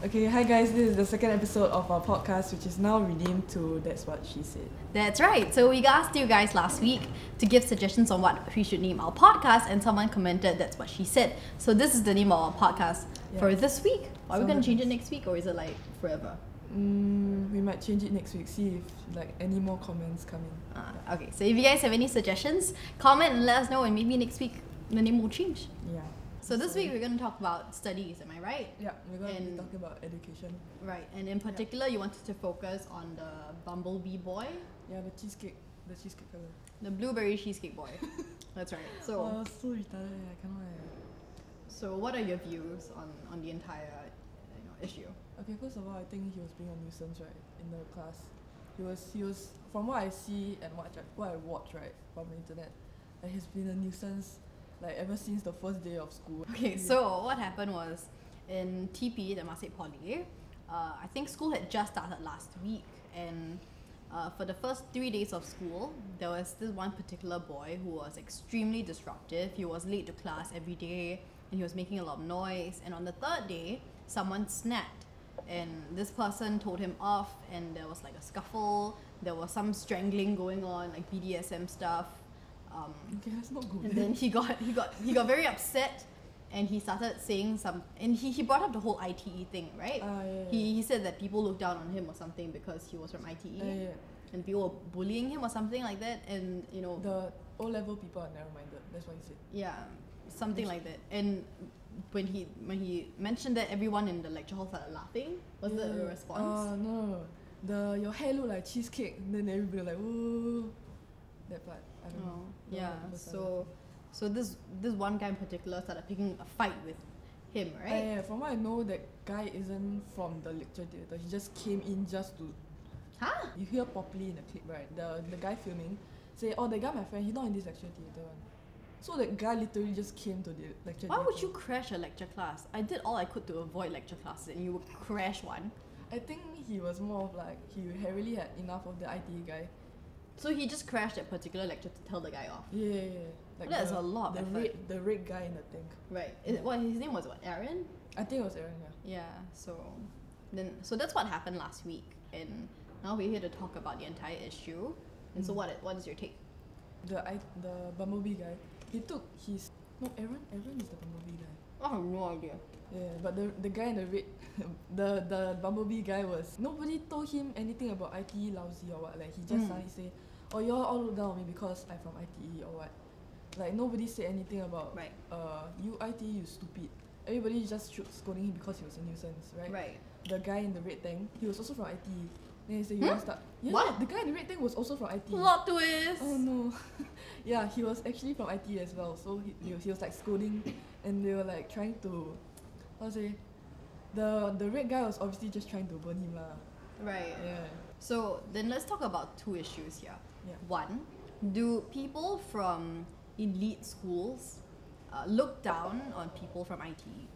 Okay, hi guys, this is the second episode of our podcast, which is now renamed to That's What She Said. That's right. So we asked you guys last week to give suggestions on what we should name our podcast, and someone commented that's what she said. So this is the name of our podcast for this week. Are we going to change it next week, or is it like forever? We might change it next week, see if like any more comments come in. Okay, so if you guys have any suggestions, comment and let us know, and maybe next week the name will change. Yeah. So this week we're going to talk about studies, am I right? Yeah, we're going to be talking about education. Right, and in particular you wanted to focus on the bumblebee boy. Yeah, the cheesecake color. The blueberry cheesecake boy. That's right. So so retarded, I cannot. So what are your views on the entire issue? Okay, first of all, I think he was being a nuisance, right, in the class. He was from what I see and what I watch, right, from the internet, like he's been a nuisance like ever since the first day of school. Okay, so what happened was in TP, Temasek Poly, I think school had just started last week, and for the first 3 days of school, there was this one particular boy who was extremely disruptive. He was late to class every day, and he was making a lot of noise. And on the third day, someone snapped, and this person told him off, and there was like a scuffle. There was some strangling going on, like BDSM stuff. Okay, that's not good. And then he got very upset, and he started saying and he brought up the whole ITE thing, right? He said that people looked down on him or something because he was from ITE, and people were bullying him or something like that, and the O-level people are narrow-minded. That's what he said. Yeah, something like that. And when he mentioned that, everyone in the lecture hall started laughing. Was that a response? No. Your hair look like cheesecake. And then everybody like, ooh, that part. I don't know. Yeah. So this one guy in particular started picking a fight with him, right? Yeah. From what I know, that guy isn't from the lecture theatre. He just came in just to. Huh? You hear properly in the clip, right? The guy filming say, "Oh, that guy, my friend, he's not in this lecture theatre one." So that guy literally just came to the lecture theatre. Why would you crash a lecture class? I did all I could to avoid lecture classes, and you would crash one. I think he was more of like he really had enough of the ITE guy. So he just crashed that particular lecture to tell the guy off. Yeah. Like that's a lot of effort. The red guy in the tank. Right. His name was what? Aaron? I think it was Aaron. Yeah. Yeah. So that's what happened last week, and now we're here to talk about the entire issue. And so what is your take? The bumblebee guy. He took his Aaron is the bumblebee guy. I have no idea. Yeah, but the guy in the red, the bumblebee guy was, nobody told him anything about ITE lousy or what. Like he just suddenly say, "Oh, you all look down on me because I'm from ITE or what." Like nobody said anything about you ITE, you stupid. Everybody just scolding him because he was a nuisance, right? Right. The guy in the red tank, he was also from ITE. Then he said, "You want to start?" Yeah, what? The guy in the red tank was also from ITE. Plot twist. Oh no. Yeah, he was actually from ITE as well. So he was like scolding, and they were like trying to, how to say, the red guy was obviously just trying to burn him lah. Right. Yeah. So then let's talk about two issues here. Yeah. One, do people from elite schools look down on people from ITE?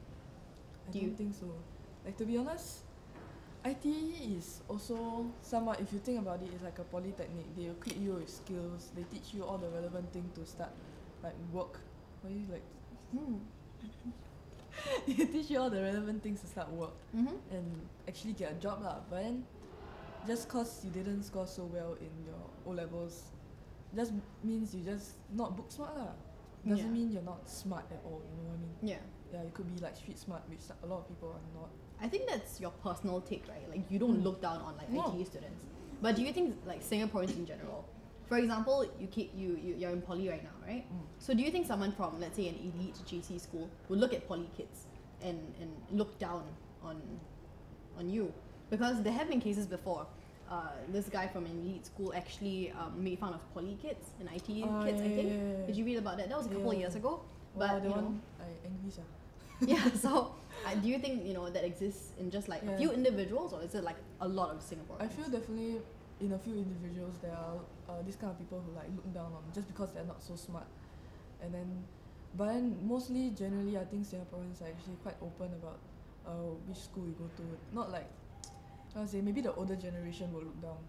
I don't think so. Like, to be honest, ITE is also somewhat, if you think about it, it's like a polytechnic. They equip you with skills. They teach you all the relevant things to start like work. What are you like? They teach you all the relevant things to start work and actually get a job lah. But then, just cause you didn't score so well in your O-levels, just means you just not book smart lah. Doesn't mean you're not smart at all. You know what I mean? Yeah. Yeah, you could be like street smart, which a lot of people are not. I think that's your personal take, right? Like you don't look down on like ITE students. But do you think like Singaporeans in general, for example, you're in poly right now, right? So do you think someone from, let's say, an elite JC school would look at poly kids and look down on you? Because there have been cases before. This guy from an elite school actually made fun of poly kids and ITE kids, I think. Yeah. Did you read about that? That was a couple of years ago. But the one I angry sia. Yeah, so do you think that exists in just like a few individuals, or is it like a lot of Singaporeans? I feel definitely in a few individuals there are these kind of people who like look down on just because they're not so smart, but then mostly generally I think Singaporeans are actually quite open about which school you go to. Not like, how to say, maybe the older generation will look down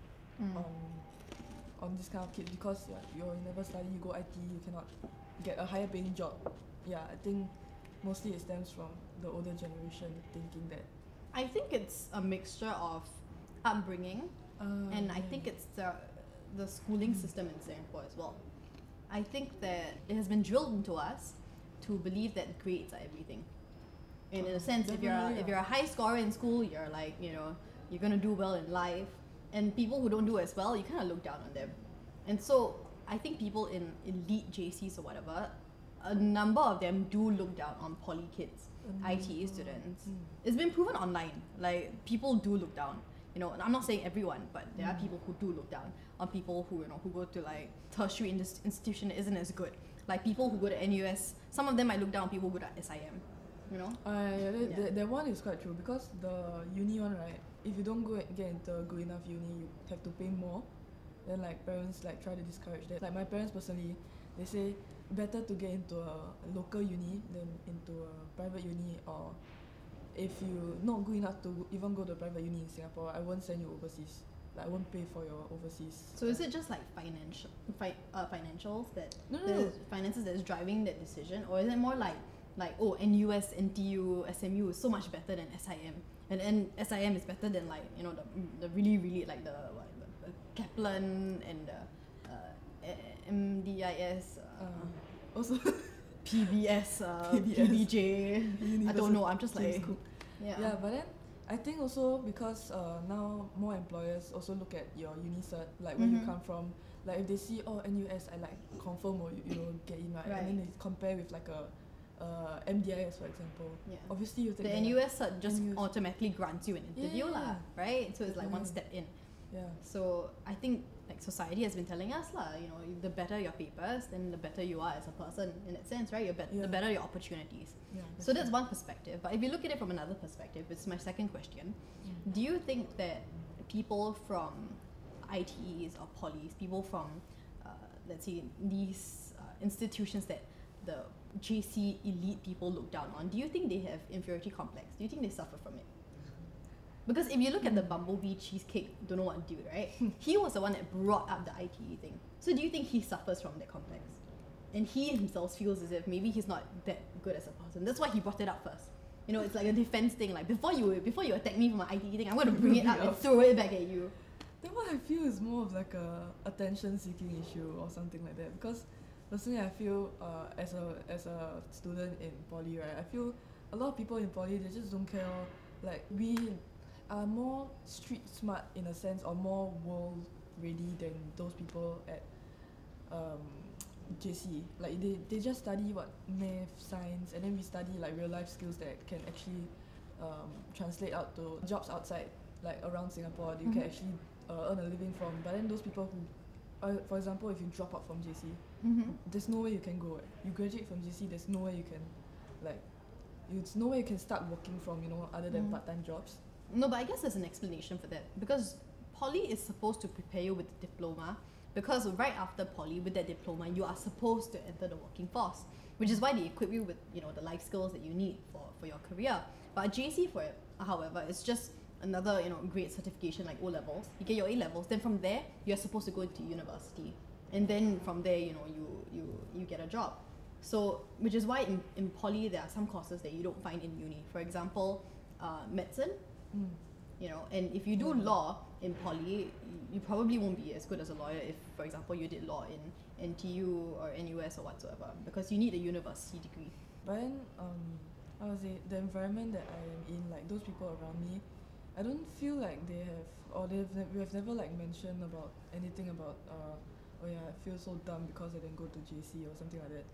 on this kind of kids because you never study, you go ITE, you cannot get a higher paying job. Yeah, I think mostly it stems from the older generation thinking that I think it's a mixture of upbringing, and I think it's the schooling system in Singapore as well. I think that it has been drilled into us to believe that grades are everything. And in a sense, if you're a high scorer in school, you're like, you know, you're gonna do well in life. And people who don't do as well, you kind of look down on them. And so I think people in elite JCs or whatever, a number of them do look down on poly kids, ITE students. It's been proven online. Like, people do look down. You know, and I'm not saying everyone, but there are people who do look down on people who, you know, who go to like tertiary institution that isn't as good. Like people who go to NUS, some of them might look down on people who go to SIM. You know? That one is quite true because the uni one, right? If you don't get into a good enough uni, you have to pay more. Then like parents like try to discourage that. Like my parents personally, they say better to get into a local uni than into a private uni, or if you're not good enough to even go to a private uni in Singapore, I won't send you overseas. Like I won't pay for your overseas. So is it just like financials that No. finances that is driving that decision, or is it more like oh, NUS, NTU, SMU is so much better than SIM, and SIM is better than like, you know, the really like the Kaplan and the MDIS, Also PBS, PBJ. I don't know. I'm just like yeah, but then I think also because now more employers also look at your uni cert, like where you come from. Like if they see, oh, NUS, I like confirm or you know get in, right? And then they compare with like a MDIS, for example. Yeah. Obviously you take the NUS cert just automatically grants you an interview lah, right? So it's like one step in. Yeah. So I think like society has been telling us lah, you know, the better your papers, then the better you are as a person in that sense, right? The better your opportunities. Yeah, so that's one perspective. But if you look at it from another perspective, it's my second question. Do you think that people from ITEs or polys, people from let's say these institutions that the JC elite people look down on, do you think they have inferiority complex? Do you think they suffer from it? Because if you look at the BUMBLEBEE Cheesecake, don't know what dude, right? He was the one that brought up the ITE thing. So do you think he suffers from that complex? And he himself feels as if maybe he's not that good as a person. That's why he brought it up first. You know, it's like a defense thing. Like before you attack me for my ITE thing, I'm going to bring it up and throw it back at you. Then what I feel is more of like a attention-seeking issue or something like that. Because personally, I feel as a student in poly, right? I feel a lot of people in poly, they just don't care. Like we are more street smart in a sense, or more world ready than those people at JC. Like they just study what math, science, and then we study like real life skills that can actually translate out to jobs outside, like around Singapore that you can actually earn a living from. But then those people who, for example, if you drop out from JC, there's no way you can go. You graduate from JC, there's no way you can, like, it's no way you can start working from, you know, other than part-time jobs. No, but I guess there's an explanation for that, because poly is supposed to prepare you with the diploma, because right after poly, with that diploma, you are supposed to enter the working force, which is why they equip you with, you know, the life skills that you need for your career. But JC, for it, however, it's just another, you know, grade certification like O-levels. You get your A-levels, then from there, you're supposed to go into university, and then from there, you know, you get a job. So, which is why in poly, there are some courses that you don't find in uni. For example, medicine. You know, and if you do law in poly, you probably won't be as good as a lawyer if, for example, you did law in NTU or NUS or whatsoever, because you need a university degree. But then, I would say the environment that I am in, like those people around me, I don't feel like they have, or we have never like mentioned about anything about, oh yeah, I feel so dumb because I didn't go to JC or something like that.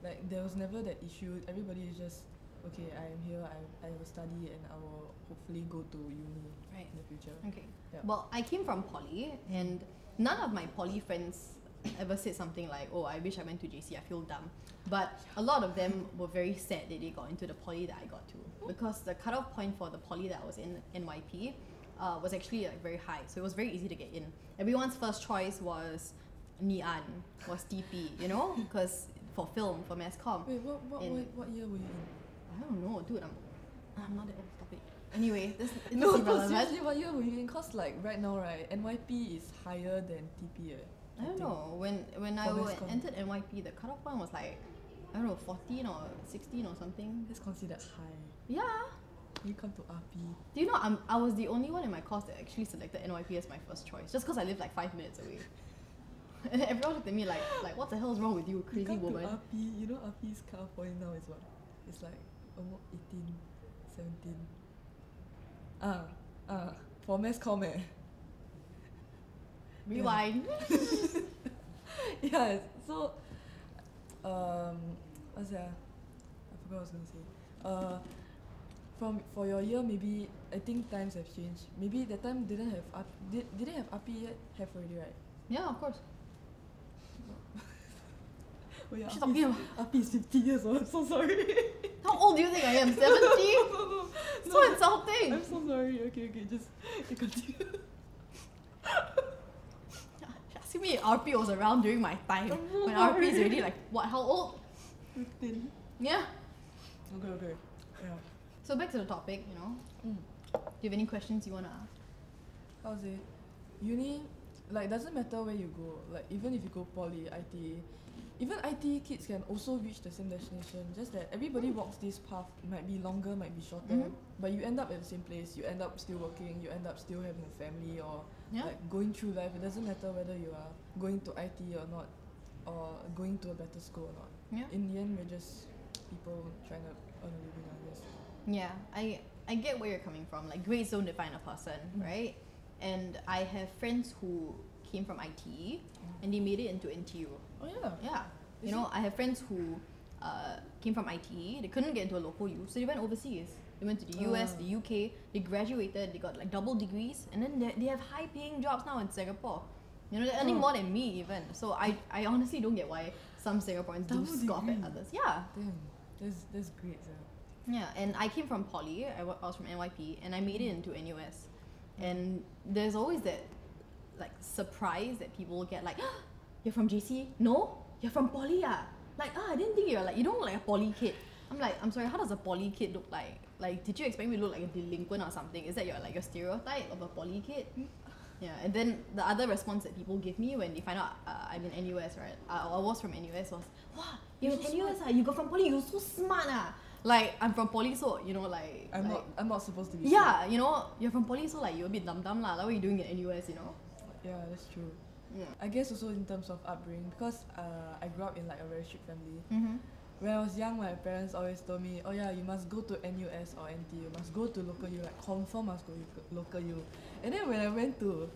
Like there was never that issue. Everybody is just, okay, I am here, I will study, and I will hopefully go to uni in the future. Okay. Yeah. Well, I came from poly, and none of my poly friends ever said something like, oh, I wish I went to JC, I feel dumb. But a lot of them were very sad that they got into the poly that I got to, because the cutoff point for the poly that I was in, NYP, was actually like very high, so it was very easy to get in. Everyone's first choice was Ngee-Ann, was TP, you know, because for film, for mass comm. Wait, what year were you in? I don't know, dude. I'm not that old. Stop it. Anyway, this is no, irrelevant. seriously, what year were you in? Cause like right now, right, NYP is higher than TP. I don't know. When I entered NYP, the cutoff point was like, I don't know, 14 or 16 or something. That's considered high. Yeah. you come to RP. Do you know I was the only one in my course that actually selected NYP as my first choice, just because I live like 5 minutes away. And then everyone looked at me like what the hell is wrong with you, You crazy come woman? to RP, you know RP's cut-off point now is what? It's like almost 18, 17. For mass comm Rewind. Yeah, so what's that? I forgot what I was gonna say. For your year, maybe I think times have changed. Maybe that time didn't have didn't have RP yet. Have already, right? Yeah, of course. Oh yeah, She's talking about RP is 50 years old. I'm so sorry. how old do you think I am? 70? No. So insulting. I'm so sorry. Okay, just you continue. She asking me if RP was around during my time. I'm so When RP is sorry. already like what? How old? 15. Yeah. Okay. Yeah. So back to the topic, you know. Do you have any questions you wanna ask? How's it? Uni, like doesn't matter where you go. Like even if you go poly, IT, even IT kids can also reach the same destination. Just that everybody walks this path. Might be longer, might be shorter. But you end up at the same place. You end up still working. You end up still having a family or Yeah. like going through life. It doesn't matter whether you are going to IT or not, or going to a better school or not. Yeah. In the end, we're just people trying to earn a living, I guess. Yeah, I get where you're coming from. Like grades don't define a person, right? And I have friends who came from IT and they made it into NTU. Oh yeah. Yeah. Is You know, I have friends who came from IT, they couldn't get into a local U, so they went overseas. They went to the US, the UK, they graduated, they got like double degrees, and then they have high paying jobs now in Singapore. You know, they're earning more than me even. So I honestly don't get why some Singaporeans do Double scoff degree. at others. Yeah. Damn, that's great. Yeah, and I came from poly, I was from NYP, and I made it into NUS. And there's always that like surprise that people get like, you're from JC? No? You're from poly ah? Like, I didn't think you don't look like a poly kid. I'm like, I'm sorry, how does a poly kid look like? Like, did you expect me to look like a delinquent or something? Is that your stereotype of a poly kid? Yeah, and then the other response that people give me when they find out I'm in NUS, right? I was from NUS was, wow, you're in NUS ah? You got from poly, you're so smart ah. Like, I'm from poly, so, you know, like... I'm not supposed to be yeah, you know, you're from poly, so like, you're a bit dumb lah. Like, what are you doing in NUS, you know? Yeah, that's true. Yeah. I guess also in terms of upbringing, because I grew up in like a very strict family. Mm-hmm. When I was young, my parents always told me, oh yeah, you must go to NUS or NT, you must go to local U, like confirm must go local U. And then when I went to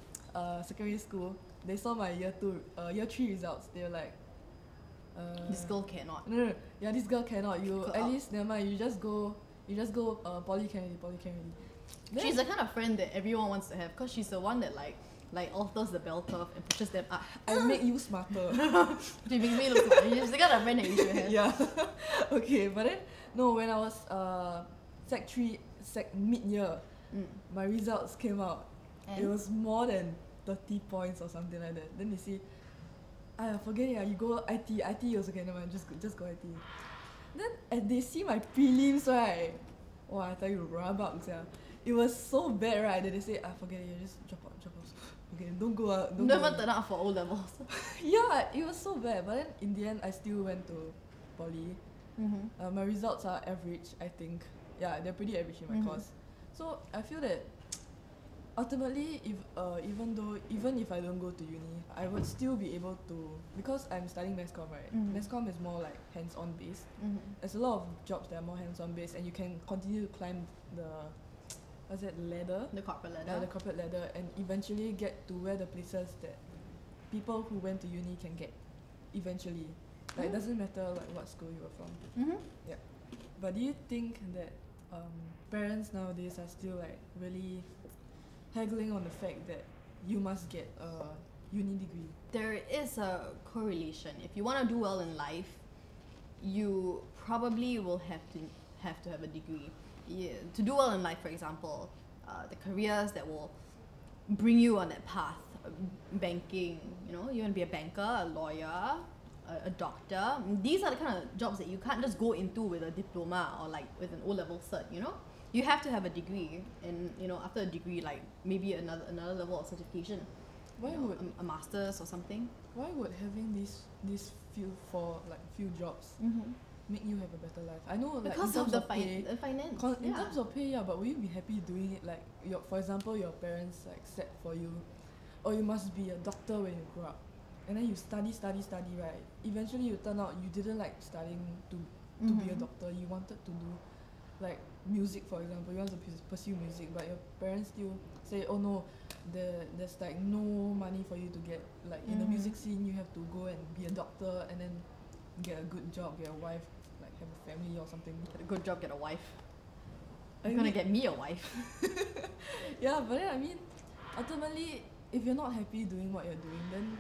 secondary school, they saw my year 3 results. They were like, This girl cannot. no, yeah, this girl cannot. You Go at out. least never mind. You just go poly can already. Then- She's the kind of friend that everyone wants to have because she's the one that like alters the bell curve and pushes them up. I make you smarter. She makes me look smart. She's the kind of friend that you should have. Yeah. Okay, but then no, when I was mid-year, my results came out. And? It was more than 30 points or something like that. Then they say, forget it, you go IT also can, never mind, just go IT. Then and they see my prelims, right? Oh, I tell you, rabak, yeah. It was so bad, right? That they say, forget it, you just drop out. Okay, don't go out. Don't even turn up for O levels. Yeah, it was so bad. But then in the end, I still went to poly. My results are average, I think. Yeah, they're pretty average in my course. So I feel that ultimately, even if I don't go to uni, I would still be able to, because I'm studying mass comm, right? Mass comm is more like hands-on based. There's a lot of jobs that are more hands-on based, and you can continue to climb the ladder? The corporate ladder. Yeah, the corporate ladder, and eventually get to where the places that people who went to uni can get eventually. Like, it doesn't matter like what school you were from. Yeah. But do you think that parents nowadays are still like really haggling on the fact that you must get a uni degree? There is a correlation. If you want to do well in life, you probably will have to have a degree. Yeah, to do well in life, for example, the careers that will bring you on that path, banking, you know, you want to be a banker, a lawyer, a doctor. These are the kind of jobs that you can't just go into with a diploma or like with an O-level cert, you know? You have to have a degree, and you know, after a degree, like maybe another level of certification. Why you know, would a master's or something? why would having these few jobs make you have a better life? I know, like, Because in of terms the pay, finance. in terms of pay, yeah, but will you be happy doing it? Like, for example, your parents like set for you, or you must be a doctor when you grow up, and then you study, right? Eventually, you turn out you didn't like studying to be a doctor. You wanted to do like music, for example. You want to pursue music, but your parents still say, oh no, there's like no money for you to get like in the music scene. You have to go and be a doctor and then get a good job, get a wife, like have a family or something. Get a good job, get a wife. I You're gonna mean- get me a wife. Yeah, but then I mean, ultimately, if you're not happy doing what you're doing, then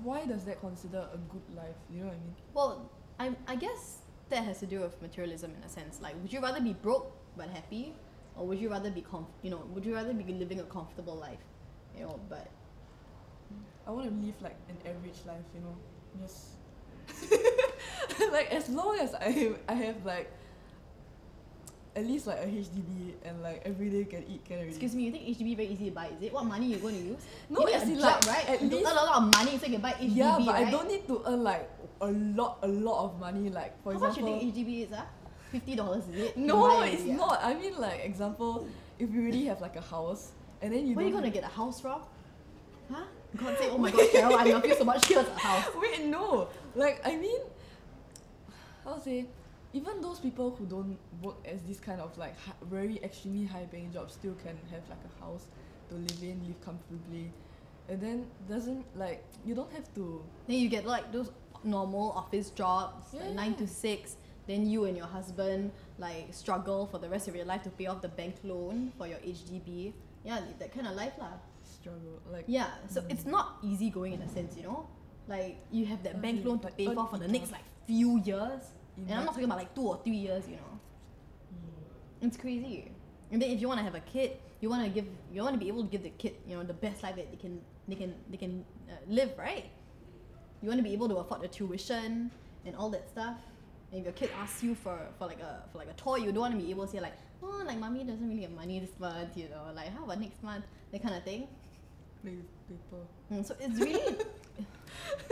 why does that consider a good life? You know what I mean? Well, I guess that has to do with materialism in a sense. Like, would you rather be broke but happy, or would you rather be would you rather be living a comfortable life, But I want to live like an average life, just like as long as I have like at least like a HDB and like every day can eat, can already. excuse me, you think HDB very easy to buy? Is it? What money you going to use? No, you need as a in, job, like, right? at You least- earn a lot of money so you can buy HDB, Yeah, but right? I don't need to earn like a lot of money. Like, for How much example, you think HDB is? $50 is it? You no, buy it it's already, not. I mean, like, example, if you really have like a house and then you Where are you don't gonna get a house from? Huh? You can't say, oh my god, Cheryl, I love you so much, here's a house. Wait, no. Like, I mean, how to say, even those people who don't work as this kind of like very extremely high paying jobs still can have like a house to live in, live comfortably, and then doesn't like you don't have to. Then you get like those normal office jobs, like Yeah. 9 to 6. Then you and your husband like struggle for the rest of your life to pay off the bank loan for your HDB. Yeah, that kind of life lah. Struggle like Yeah, so it's not easy going in a sense, Like you have that bank Okay, loan to but pay earn for the enough. next like few years. And I'm enough. not talking about like 2 or 3 years, It's crazy. And then if you want to have a kid, you want to be able to give the kid, the best life that they can live, right? You want to be able to afford the tuition and all that stuff. And if your kid asks you for like a toy, you don't want to be able to say like, oh, like mommy doesn't really have money this month, like how about next month, that kind of thing. play with paper. So it's really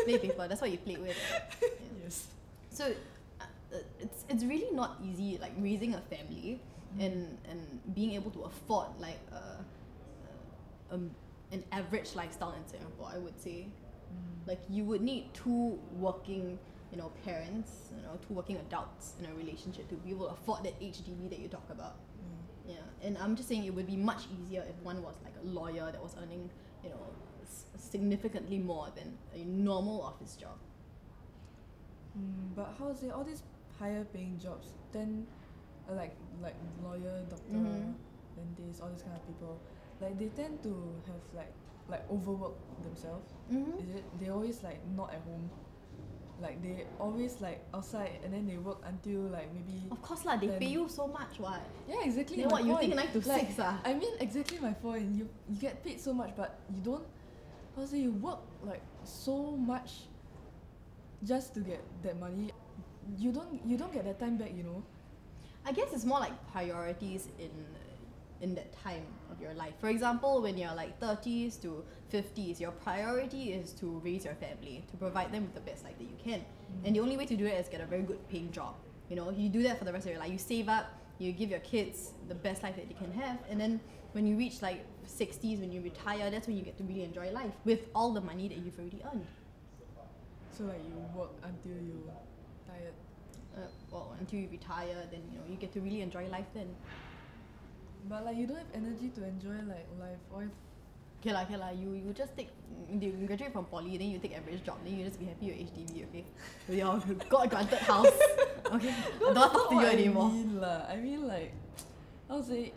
play paper. That's what you play with. Right? Yeah. Yes. So it's really not easy, like raising a family and being able to afford like an average lifestyle in Singapore. I would say, like you would need 2 working parents, 2 working adults in a relationship to be able to afford that HDB that you talk about. Yeah, and I'm just saying it would be much easier if one was like a lawyer that was earning significantly more than a normal office job. But how to say all these higher paying jobs then like lawyer, doctor, dentist, all these kind of people, like they tend to have like overwork themselves. Is it? They always like not at home. Like they always like outside and then they work until like maybe. Of course lah, they then- pay you so much, what? Yeah, exactly. Then my what, you think point. 9 to Like, 6 ah? I mean exactly my point. You get paid so much, but you don't. How to say, you work like so much just to get that money. You don't get that time back, I guess it's more like priorities in that time of your life. For example, when you're like 30s to 50s, your priority is to raise your family, to provide them with the best life that you can. And the only way to do it is get a very good paying job. You do that for the rest of your life. You save up, you give your kids the best life that they can have, and then when you reach like 60s, when you retire, that's when you get to really enjoy life with all the money that you've already earned. So like you work until you tired. Until you retire, then you get to really enjoy life then. But like you don't have energy to enjoy like life. Or if Okay lah, you just take, you graduate from poly, then you take average job, then you just be happy with HDB, okay? With your God granted house, okay? I don't want to talk to you anymore. I mean like, how to say,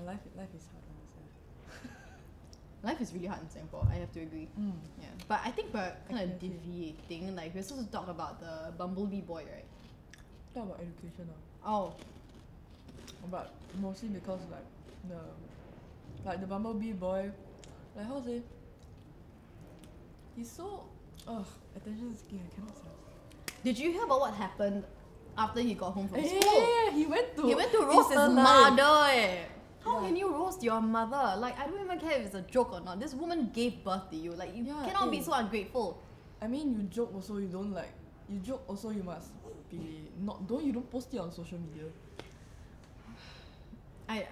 life is hard. Life is really hard in Singapore, I have to agree. Yeah, but I think we're kind of Expensive. deviating. Like we're supposed to talk about the Bumblebee boy, right? Talk about education Oh, but mostly because like the Bumblebee boy, like how to say, he's so attention seeking. I cannot say. did you hear about what happened after he got home from school? Yeah, he went to He went to roast his Easter mother. How How can you roast your mother? Like, I don't even care if it's a joke or not. This woman gave birth to you. Like, you cannot be so ungrateful. I mean, you joke also, you don't like. You joke also, you must be not. You don't post it on social media. I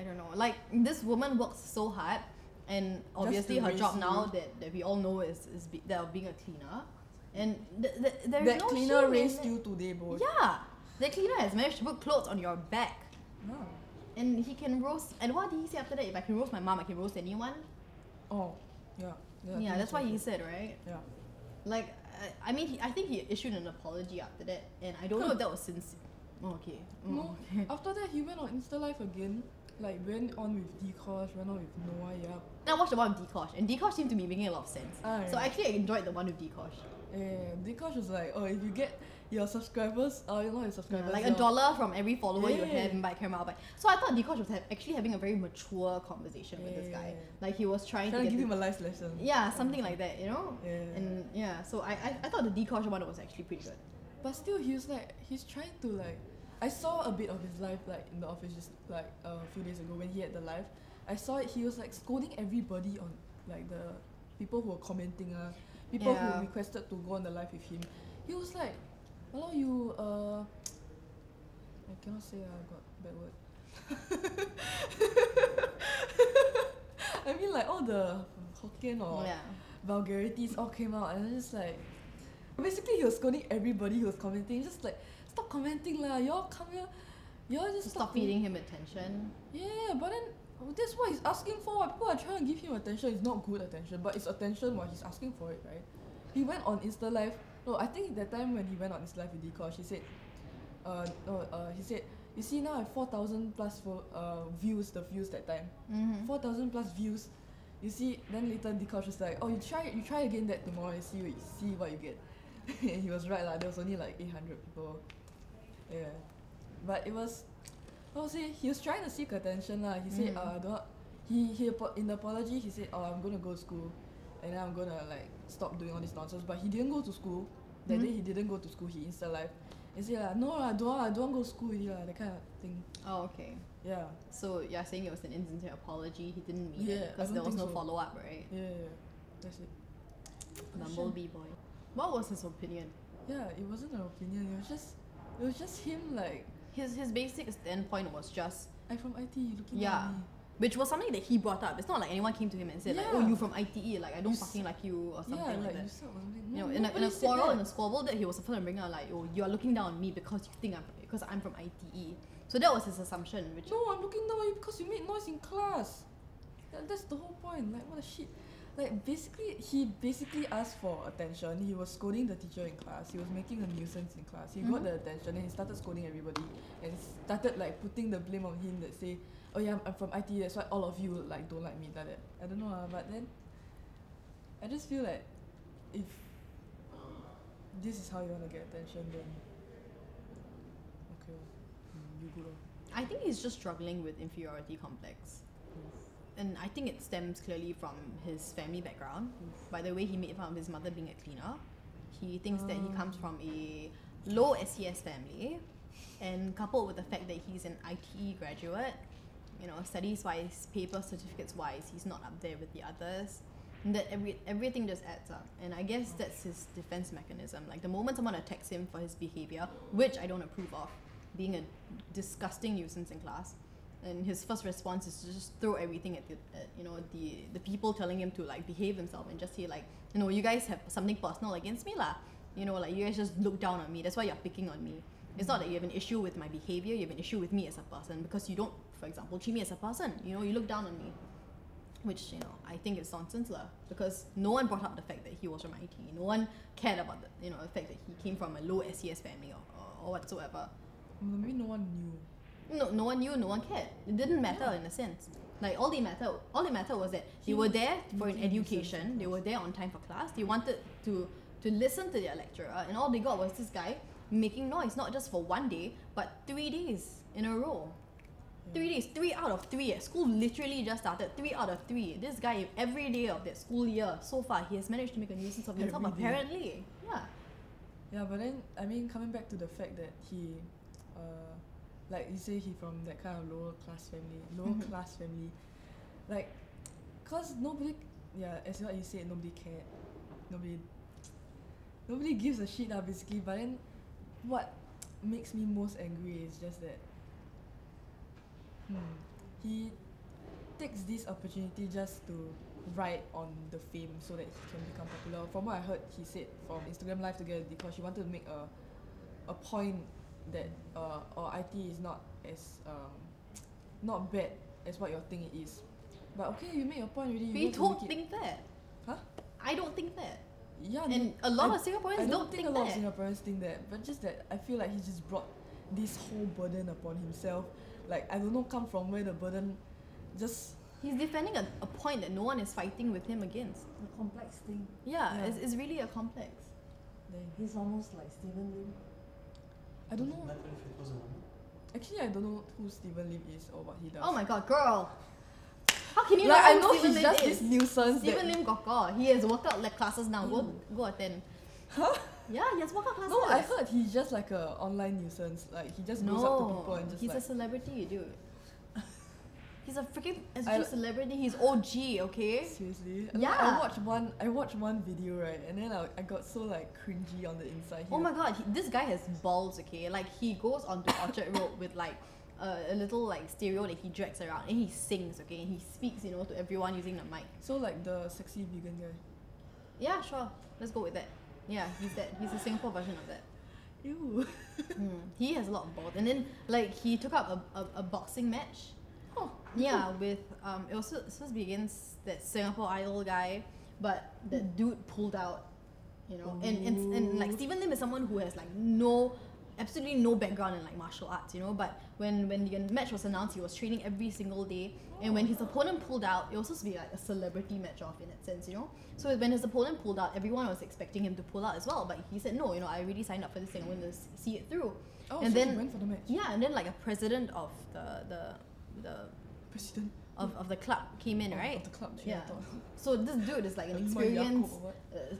don't know. Like, this woman works so hard, and obviously her job now that we all know is that of being a cleaner. And there is no cleaner shame raised in you today, boy. Yeah, that cleaner has managed to put clothes on your back. Yeah. And he can roast. And what did he say after that? If I can roast my mom, I can roast anyone. Oh, yeah. Yeah, that's what he said, right? Yeah. Like, I mean, I think he issued an apology after that, and I don't know if that was sincere. Oh, okay. No. Okay. After that, he went on Insta Live again. Like, went on with Dkosh, went on with Noah Yap. Then I watched the one with Dkosh, and Dkosh seemed to be making a lot of sense. So actually, I enjoyed the one with Dkosh. Yeah, Dkosh was like, oh, if you get your subscribers, not your subscribers. Like $1 from every follower you have and buy camera. But so I thought Dkosh was actually having a very mature conversation with this guy. Like he was trying to give him a life lesson. Yeah, something like that, you know. Yeah. And yeah, so I thought the Dkosh one was actually pretty good. But still, he's trying to like. I saw a bit of his life like in the office just like a few days ago when he had the live. I saw it. He was like scolding everybody on like the people who were commenting, people who requested to go on the live with him. He was like, "Hello, you I cannot say I got bad word." I mean like all the Hokkien or vulgarities all came out, and it's just like basically he was scolding everybody who was commenting, just like stop commenting lah, y'all come here, y'all just stop feeding him attention. Yeah, but then that's what he's asking for. People are trying to give him attention. It's not good attention, but it's attention while he's asking for it, right? He went on Insta Live. No, I think that time when he went on his live with Dkosh, he said, he said, you see now I have 4,000 plus views that time. 4,000 plus views. You see, then later Dkosh was like, oh, you try again that tomorrow and see what you get. And he was right lah. There was only like 800 people. Yeah, but it was. He was trying to seek attention lah. He said, in the apology he said, oh, I'm gonna go to school, and then I'm gonna like stop doing all this nonsense. But he didn't go to school. That day he didn't go to school. He Insta Live. He said no I don't go to school already that kind of thing. Oh, okay. Yeah. So you're saying it was an insincere apology. He didn't mean it because I there was no so. follow up, right? Yeah, that's it. Bumblebee boy. What was his opinion? Yeah, it wasn't an opinion. It was just him like. His basic standpoint was just I'm from ITE, looking at me. Which was something that he brought up. It's not like anyone came to him and said like, oh, you from ITE, like I don't fucking like you or something like that. You know, in a quarrel, in a squabble, that he was the first to bring out like, oh, you are looking down on me because you think I'm from ITE. So that was his assumption. Which no, I'm looking down on you because you made noise in class. That's the whole point. Like what the shit. Like he basically asked for attention. He was scolding the teacher in class. He was making a nuisance in class. He got the attention and he started scolding everybody and started like putting the blame on him that say, oh yeah, I'm from IT, that's why all of you like don't like me like that. I don't know but then I just feel like if this is how you want to get attention, then okay, you good. I think he's just struggling with inferiority complex. And I think it stems clearly from his family background. By the way, he made fun of his mother being a cleaner. He thinks that he comes from a low SES family, and coupled with the fact that he's an ITE graduate, you know, studies-wise, paper certificates-wise, he's not up there with the others. And that everything just adds up. And I guess that's his defense mechanism. Like the moment someone attacks him for his behavior, which I don't approve of, being a disgusting nuisance in class, and his first response is to just throw everything at the people telling him to like behave himself and just say like, you know, you guys have something personal against me lah. You know, like you guys just look down on me. That's why you're picking on me. It's not that you have an issue with my behavior. You have an issue with me as a person because you don't, for example, treat me as a person. You know, you look down on me, which, you know, I think is nonsense lah. Because no one brought up the fact that he was from IT. No one cared about the fact that he came from a low SES family or whatsoever. Maybe no one knew. No one knew, no one cared. It didn't matter in a sense. Like all it mattered was that they were there for an education. They were there on time for class. They wanted to listen to their lecturer, and all they got was this guy making noise, not just for one day, but 3 days in a row. 3 days, 3 out of 3. School literally just started. 3 out of 3. This guy, every day of that school year so far, he has managed to make a nuisance of himself. Apparently, yeah. Yeah, but then I mean, coming back to the fact that he, like you say, he from that kind of lower class family, like, cause nobody, as what you said, nobody cared, nobody gives a shit basically. But then, what makes me most angry is just that, he takes this opportunity just to ride on the fame so that he can become popular. From what I heard, he said from Instagram Live together, because she wanted to make a point that IT is not as not bad as what you think it is. But okay, you make your point already. We don't think that. Huh? I don't think that. Yeah, and a lot of Singaporeans I don't think think a lot that. of Singaporeans think that, but just that I feel like he just brought this whole burden upon himself. Like, I don't know come from where the burden just... He's defending a point that no one is fighting with him against. A complex thing. Yeah. It's really a complex. He's almost like Stephen Lim. I don't know. Actually, I don't know who Stephen Lim is or what he does. Oh my god, girl! How can you like, not I know know Stephen he's Lim just is? this nuisance. Stephen Lim Gokor. He has workout like classes now. Go attend. Huh? Yeah, he has workout classes. No, I heard he's just like a online nuisance. Like, he just goes up to people and just he's like... a celebrity, dude. He's a freaking SG celebrity. He's OG, okay? Seriously? Yeah. I watched one video, right, and then I got so like cringy on the inside. Oh my god, this guy has balls, okay? Like, he goes onto Orchard Road with like a little like stereo that he drags around, and he sings, okay? And he speaks, to everyone using the mic. So like the sexy vegan guy. Yeah, sure. Let's go with that. Yeah, he's that. He's the Singapore version of that. Ew. He has a lot of balls. And then like he took up a boxing match. Oh. Yeah, with it was supposed to be against that Singapore Idol guy, but that dude pulled out. And like Stephen Lim is someone who has like absolutely no background in like martial arts, but when the match was announced, he was training every single day, and when his opponent pulled out, it was supposed to be like a celebrity match off in that sense, so when his opponent pulled out, everyone was expecting him to pull out as well, but he said no, I already signed up for this thing, I want to see it through. And so then he went for the match. Yeah, and then like a president of the president of the club came in, right? Of the club, yeah. So this dude is like an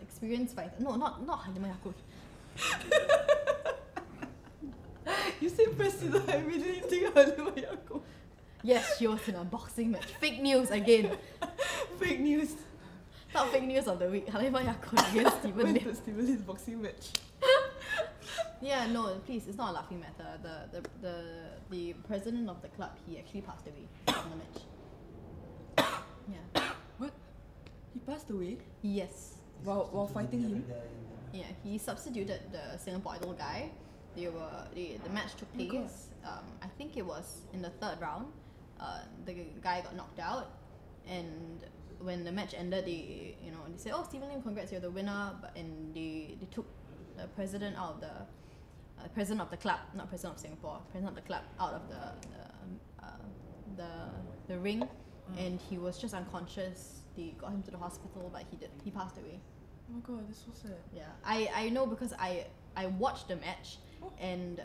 experienced fighter. No, not Halimah Yacob. You say president, I immediately think Halimah Yacob. Yes, she was in a boxing match. Fake news again. Fake news. Top fake news of the week. Halimah Yacob against Stephen Lim. Stephen Lim's boxing match. Yeah, no, please, it's not a laughing matter. The president of the club, he actually passed away from the match. Yeah. What? He passed away? Yes. While fighting him? Yeah, he substituted the Singapore Idol guy. The match took place. I think it was in the third round. The guy got knocked out, and when the match ended, they said, "Oh, Stephen Lim, congrats, you're the winner." And they took the president out of the president of the club, not president of Singapore, president of the club, out of the ring, and he was just unconscious. They got him to the hospital, but he passed away. Oh my god, that's so sad. Yeah, I know because I watched the match, and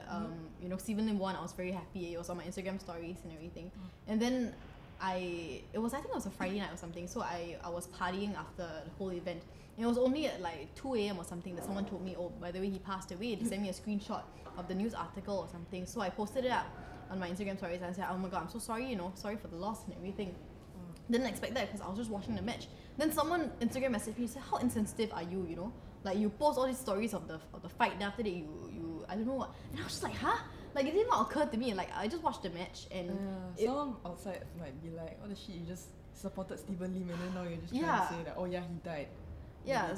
Stephen Lim won. I was very happy. It was on my Instagram stories and everything. And then I think it was a Friday night or something. So I was partying after the whole event. And it was only at like 2 a.m. or something that someone told me, oh, by the way, he passed away. They sent me a screenshot of the news article or something. So I posted it up on my Instagram stories and I said, oh my god, I'm so sorry, sorry for the loss and everything. Didn't expect that because I was just watching the match. Then someone Instagram messaged me and said, how insensitive are you, Like, you post all these stories of the fight, then after that you I don't know what. And I was just like, huh? Like, it did not occur to me. Like, I just watched the match and... someone outside might be like, what the shit, you just supported Stephen Lim and then now you're just trying to say that, oh yeah, he died. Yeah,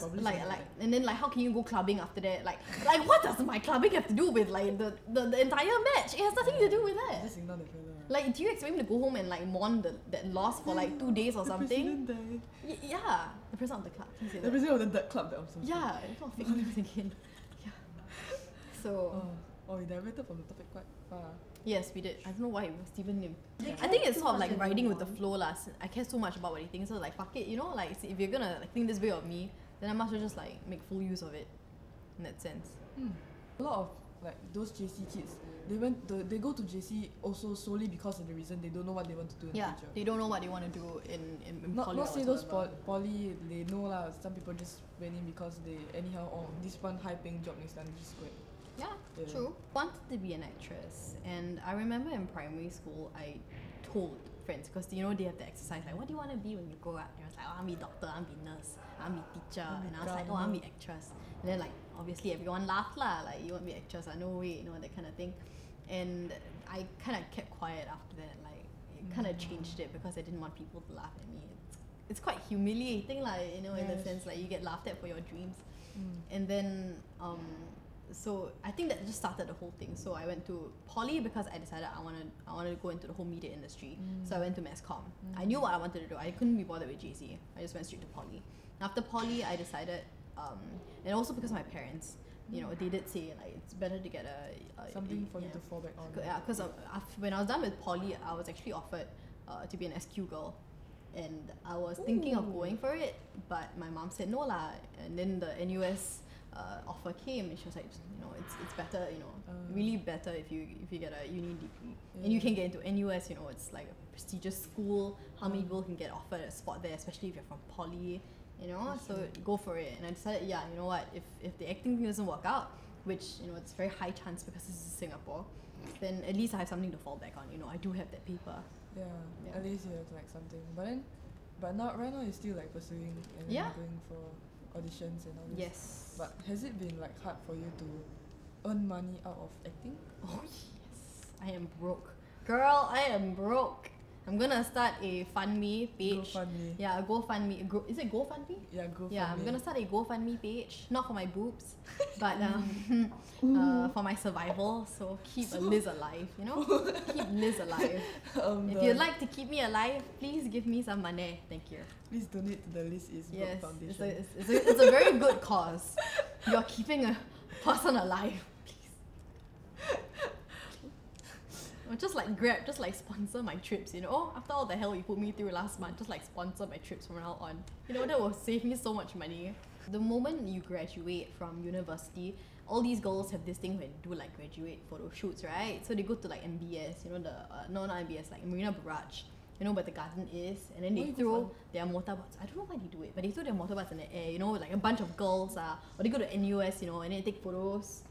and then like, how can you go clubbing after that? Like what does my clubbing have to do with like the entire match? It has nothing to do with that. Just ignore the fella. Like, do you expect me to go home and like mourn that loss for like 2 days or something? The president died. Yeah, the president of the club. Can you say The that? president of the club that I'm so Yeah, it's not fake news again. Yeah. So. We diverted from the topic quite far. Yes, we did. I don't know why it was Stephen Lim. I think it's sort of like riding with the flow lah. I care so much about what he thinks, so like fuck it, like if you're gonna like think this way of me, then I must well just like make full use of it. In that sense. A lot of like those JC kids, they go to JC also solely because of the reason they don't know what they want to do in the future. They don't know what they want to do in not poly. Not say those poly, they know lah. Some people just went in because they anyhow, this one high paying job next time, just go. Yeah. Yeah. True. Wanted to be an actress, and I remember in primary school I told friends, because they have the exercise like, what do you want to be when you grow up? And I was like, oh, I want to be doctor, I want to be nurse, I want to be teacher, and I was like, oh, I want to be actress. And then like obviously everyone laughed lah, like you want to be actress? No way, that kind of thing. And I kind of kept quiet after that. Like it kind of changed it because I didn't want people to laugh at me. It's quite humiliating, like in the sense like you get laughed at for your dreams. And then so I think that just started the whole thing. So I went to poly because I decided I wanted to go into the whole media industry. So I went to mass comm. I knew what I wanted to do. I couldn't be bothered with JC. I just went straight to poly. After poly, I decided, and also because of my parents, they did say like it's better to get something for you to fall back on. Yeah, because when I was done with poly, I was actually offered to be an SQ girl. And I was thinking of going for it, but my mom said no lah. And then the NUS offer came, and she was like, it's better, really better if you get a uni degree, and you can get into NUS. It's like a prestigious school. How many people can get offered a spot there, especially if you're from poly, So go for it. And I decided, if the acting thing doesn't work out, which it's very high chance because this is Singapore, then at least I have something to fall back on. I do have that paper. Yeah, at least you have like something. But right now you're still like pursuing and going for auditions and all this. Yes. But has it been like hard for you to earn money out of acting? Oh yes, I am broke, girl. I am broke. I'm gonna start a FundMe page. GoFundMe. Yeah, a GoFundMe. Is it GoFundMe? Yeah, GoFundMe. Yeah, I'm gonna start a GoFundMe page, not for my boobs, but for my survival. So keep Liz alive, keep Liz alive. If you'd like to keep me alive, please give me some money. Thank you. Please donate to the Liz is Book Foundation. It's a very good cause. You're keeping a person alive. Or just like Grab, just like sponsor my trips, After all the hell you put me through last month, just like sponsor my trips from now on. That will save me so much money. The moment you graduate from university, all these girls have this thing where they do like graduate photo shoots, right? So they go to like MBS, not MBS, like Marina Barrage, where the garden is, and then they throw their motorbikes. I don't know why they do it, but they throw their motorbikes in the air, like a bunch of girls, or they go to NUS, and then they take photos.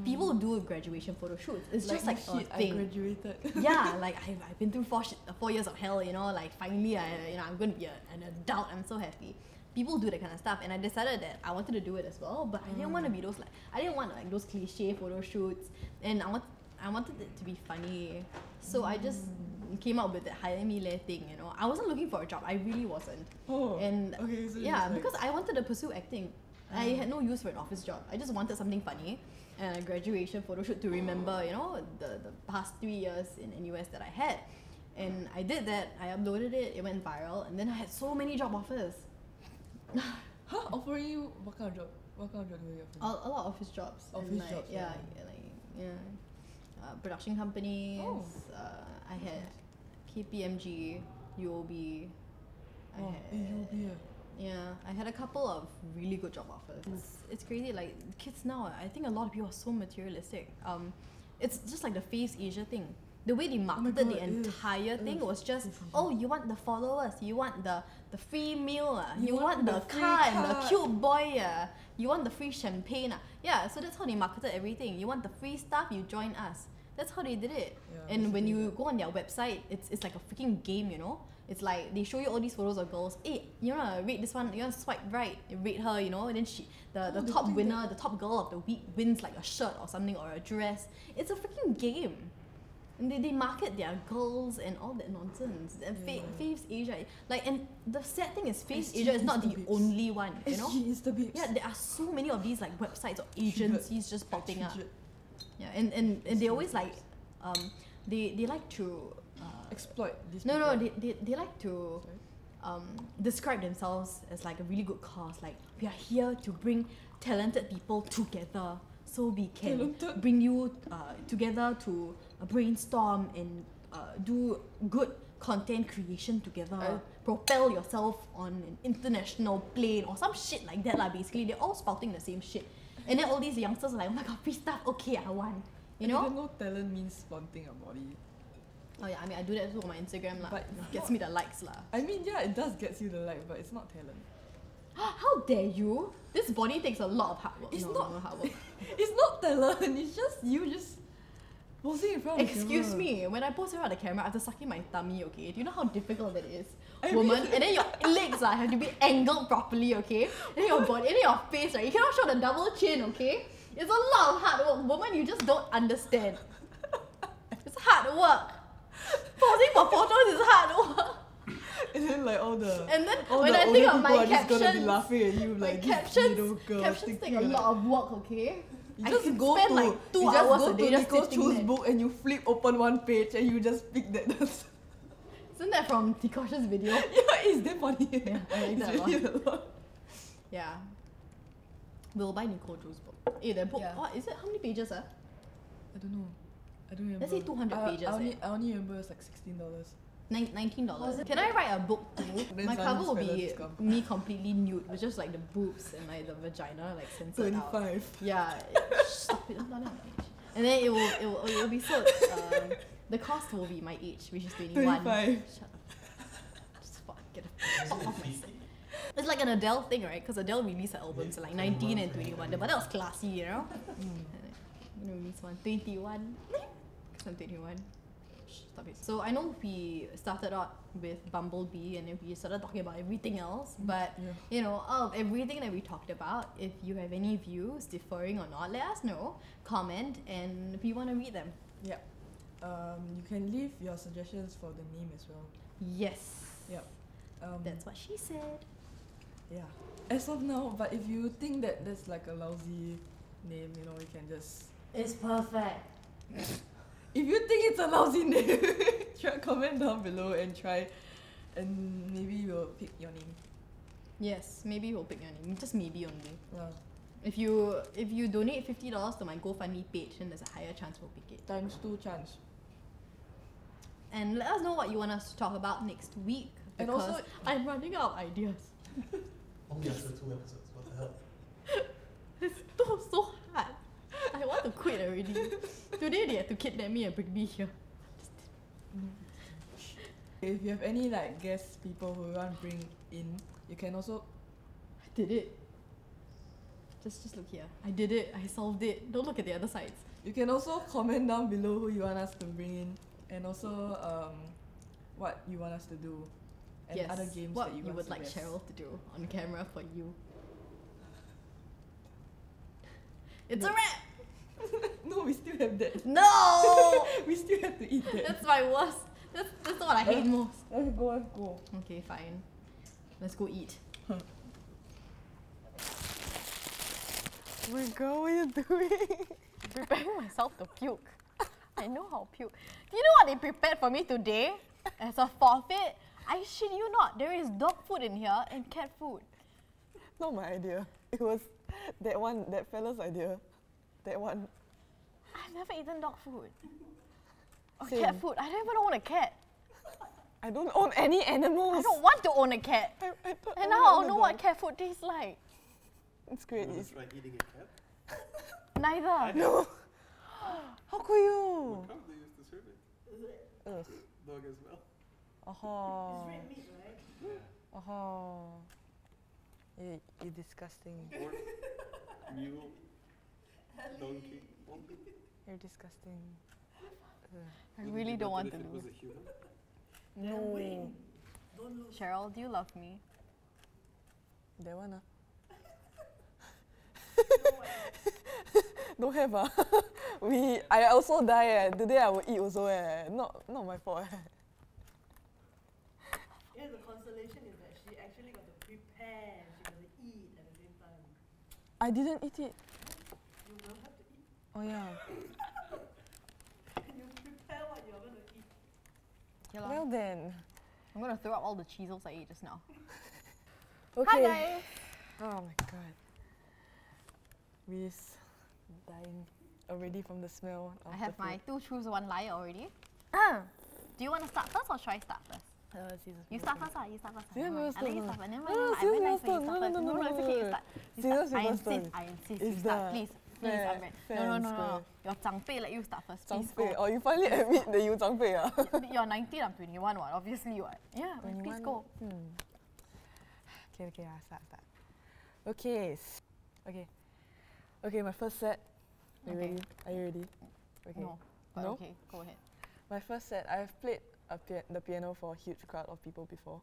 People do graduation photo shoots. It's just like a thing. I graduated. Yeah, like I've been through 4 years of hell, like finally I'm going to be an adult. I'm so happy. People do that kind of stuff, and I decided that I wanted to do it as well, but I didn't want to be those I didn't want like those cliche photo shoots, and I wanted it to be funny. So I just came up with that hire me later thing, I wasn't looking for a job. I really wasn't. And okay, so because I wanted to pursue acting. I had no use for an office job. I just wanted something funny and a graduation photo shoot to remember, the past 3 years in NUS that I had. And I did that. I uploaded it went viral, and then I had so many job offers. Offering you what kind of job? What kind of job were you offering? A lot of office jobs. Office jobs. Production companies. I had KPMG, UOB. I had a couple of really good job offers. It's crazy. Like kids now, I think a lot of people are so materialistic. It's just like the Face Asia thing. The way they marketed the entire thing was just, you want the followers, you want the free meal, you want the car and the cute boy, you want the free champagne. Yeah, so that's how they marketed everything. You want the free stuff, you join us. That's how they did it. Yeah, and when you go on their website, it's like a freaking game, It's like they show you all these photos of girls. Hey, you wanna rate this one? You wanna swipe right, rate her, and then the top winner, the top girl of the week wins like a shirt or something or a dress. It's a freaking game. And they market their girls and all that nonsense. And Face Asia, and the sad thing is Face Asia is not the only one, Yeah, there are so many of these like websites or agencies just popping up. Yeah, and they always like, they like to exploit these people. No, they like to describe themselves as like a really good cause. Like, we are here to bring talented people together, so we can bring you together to brainstorm and do good content creation together, propel yourself on an international plane or some shit like that lah. Basically, they're all spouting the same shit. And then all these youngsters are like, oh my god, free stuff, okay, I want. I didn't know talent means flaunting a body. Oh yeah, I mean I do that too on my Instagram lah. But it gets me the likes lah. I mean yeah, it does get you the like, but it's not talent. How dare you? This body takes a lot of hard work. It's no, not- no hard work. It's not talent. It's just you just posing in front of the Excuse camera. me, when I pose in front of the camera, I have to suck in my tummy, okay? Do you know how difficult that is? I Woman, mean- and then your legs have to be angled properly, okay? And then your body, and then your face, right? You cannot show the double chin, okay? It's a lot of hard work. Woman, you just don't understand. It's hard work. Posing for photos is hard work. And then like all the And then all when the I older think of people my are just gonna be captions, laughing at you my like this little girl. captions take thinking a like- lot of work, okay? You I just can go spend to like 2 you just hours go a day to just Nicole's sitting Chu's there. book and you flip open one page and you just pick that. Isn't that from Tikosh's video? Yeah, it's damn funny. Yeah, I like It's that a lot. really a lot. Yeah. We'll buy Nicole Chu's book. Hey, that book, Yeah. what is it? How many pages? I don't know. I don't remember. Let's say 200 pages, I only remember it's like $16. $19. Can I write a book too? Then My cover will Simon's be fellas come. me completely nude with just like the boobs and like the vagina like censored out. 35. Yeah, stop it, I'm not that age. And then it will be sold. The cost will be my age, which is 21. 35. Shut up. Just fuck, get the fuck off my set. It's like an Adele thing, right? Because Adele released her albums at like 19 and 21. But that was classy, you know? I'm gonna release one. 21. Because I'm 21. Stop it. So I know we started out with Bumblebee and then we started talking about everything else. But Yeah. you know, out of everything that we talked about, if you have any views differing or not, let us know. Comment and we want to read them. Yep. You can leave your suggestions for the name as well. Yes. Yep. That's what she said. Yeah. As of now, but if you think that that's like a lousy name, you know, you can just. It's perfect. If you think it's a lousy name, try comment down below and try, and maybe we'll pick your name. Yes, maybe we'll pick your name. Just maybe only. Yeah. If you donate $50 to my GoFundMe page, then there's a higher chance we'll pick it. ×2 chance. And let us know what you want us to talk about next week. And Because also- I'm running out of ideas. Only after 2 episodes, what the hell? It's so hard. I want to quit already. Today they had to kidnap me and bring me here. If you have any like guest people who you want to bring in, you can also. I did it. Just look here. I did it. I solved it. Don't look at the other sides. You can also comment down below who you want us to bring in, and also what you want us to do, and yes. other games what that you you want would to like suggest. Cheryl to do on camera for you. It's a wrap! No, we still have that. No! We still have to eat that. That's my worst. That's what I hate most. Let's go, let's go. Okay, fine. Let's go eat. Oh my god, what are you doing? Preparing myself to puke. I know how to puke. Do you know what they prepared for me today? As a forfeit? I shit you not. There is dog food in here and cat food. Not my idea. It was that fella's idea. That one. I've never eaten dog food. Or Same. cat food. I don't even own a cat. I don't own any animals. I don't want to own a cat. I don't And own now I'll a know what dog. cat food tastes like. It's great. You wanna It's, try eating a cat? Neither. no. How could you? Come, they used to serve it. Ugh. Dog as well. Oh. Red meat, right? Oh. You're disgusting. Or mule, donkey. You're disgusting. I really don't want to If it was lose. a human. No. Don't lose. Cheryl, do you love me? That one, Don't have, I also die, Today I will eat also, Not my fault, Yeah, the consolation is that she actually got to prepare. She got to eat at the same time. I didn't eat it. You will have to eat. Oh yeah. You prepare what you're going to eat. Yeah, Well then. I'm gonna throw up all the Cheezels I ate just now. Okay. Hi guys! Oh my god. We's dying already from the smell of I have the my food. 2 truths, 1 lie already. Do you want to start first or should I start first? You start first, you start first. Scissors, Never mind. I let you paper, start first. Never No, mind. I scissors, very nice when you paper. start first. No, It's okay, you start. You Scissors, start. I paper, insist, stone. I insist. It's You start, the please. Please, fair- I'm ready. fair No, and no. square. Your 长辈 let you start first. Please 长辈 go. Oh, you finally admit that you 长辈 You're 19, I'm 21, what? Obviously, what? Yeah, please go. Okay, I'll start. Okay. Okay, my first set. Are you Okay. ready? Are you ready? Okay. No. But No? okay, go ahead. My first set, I've played the piano for a huge crowd of people before.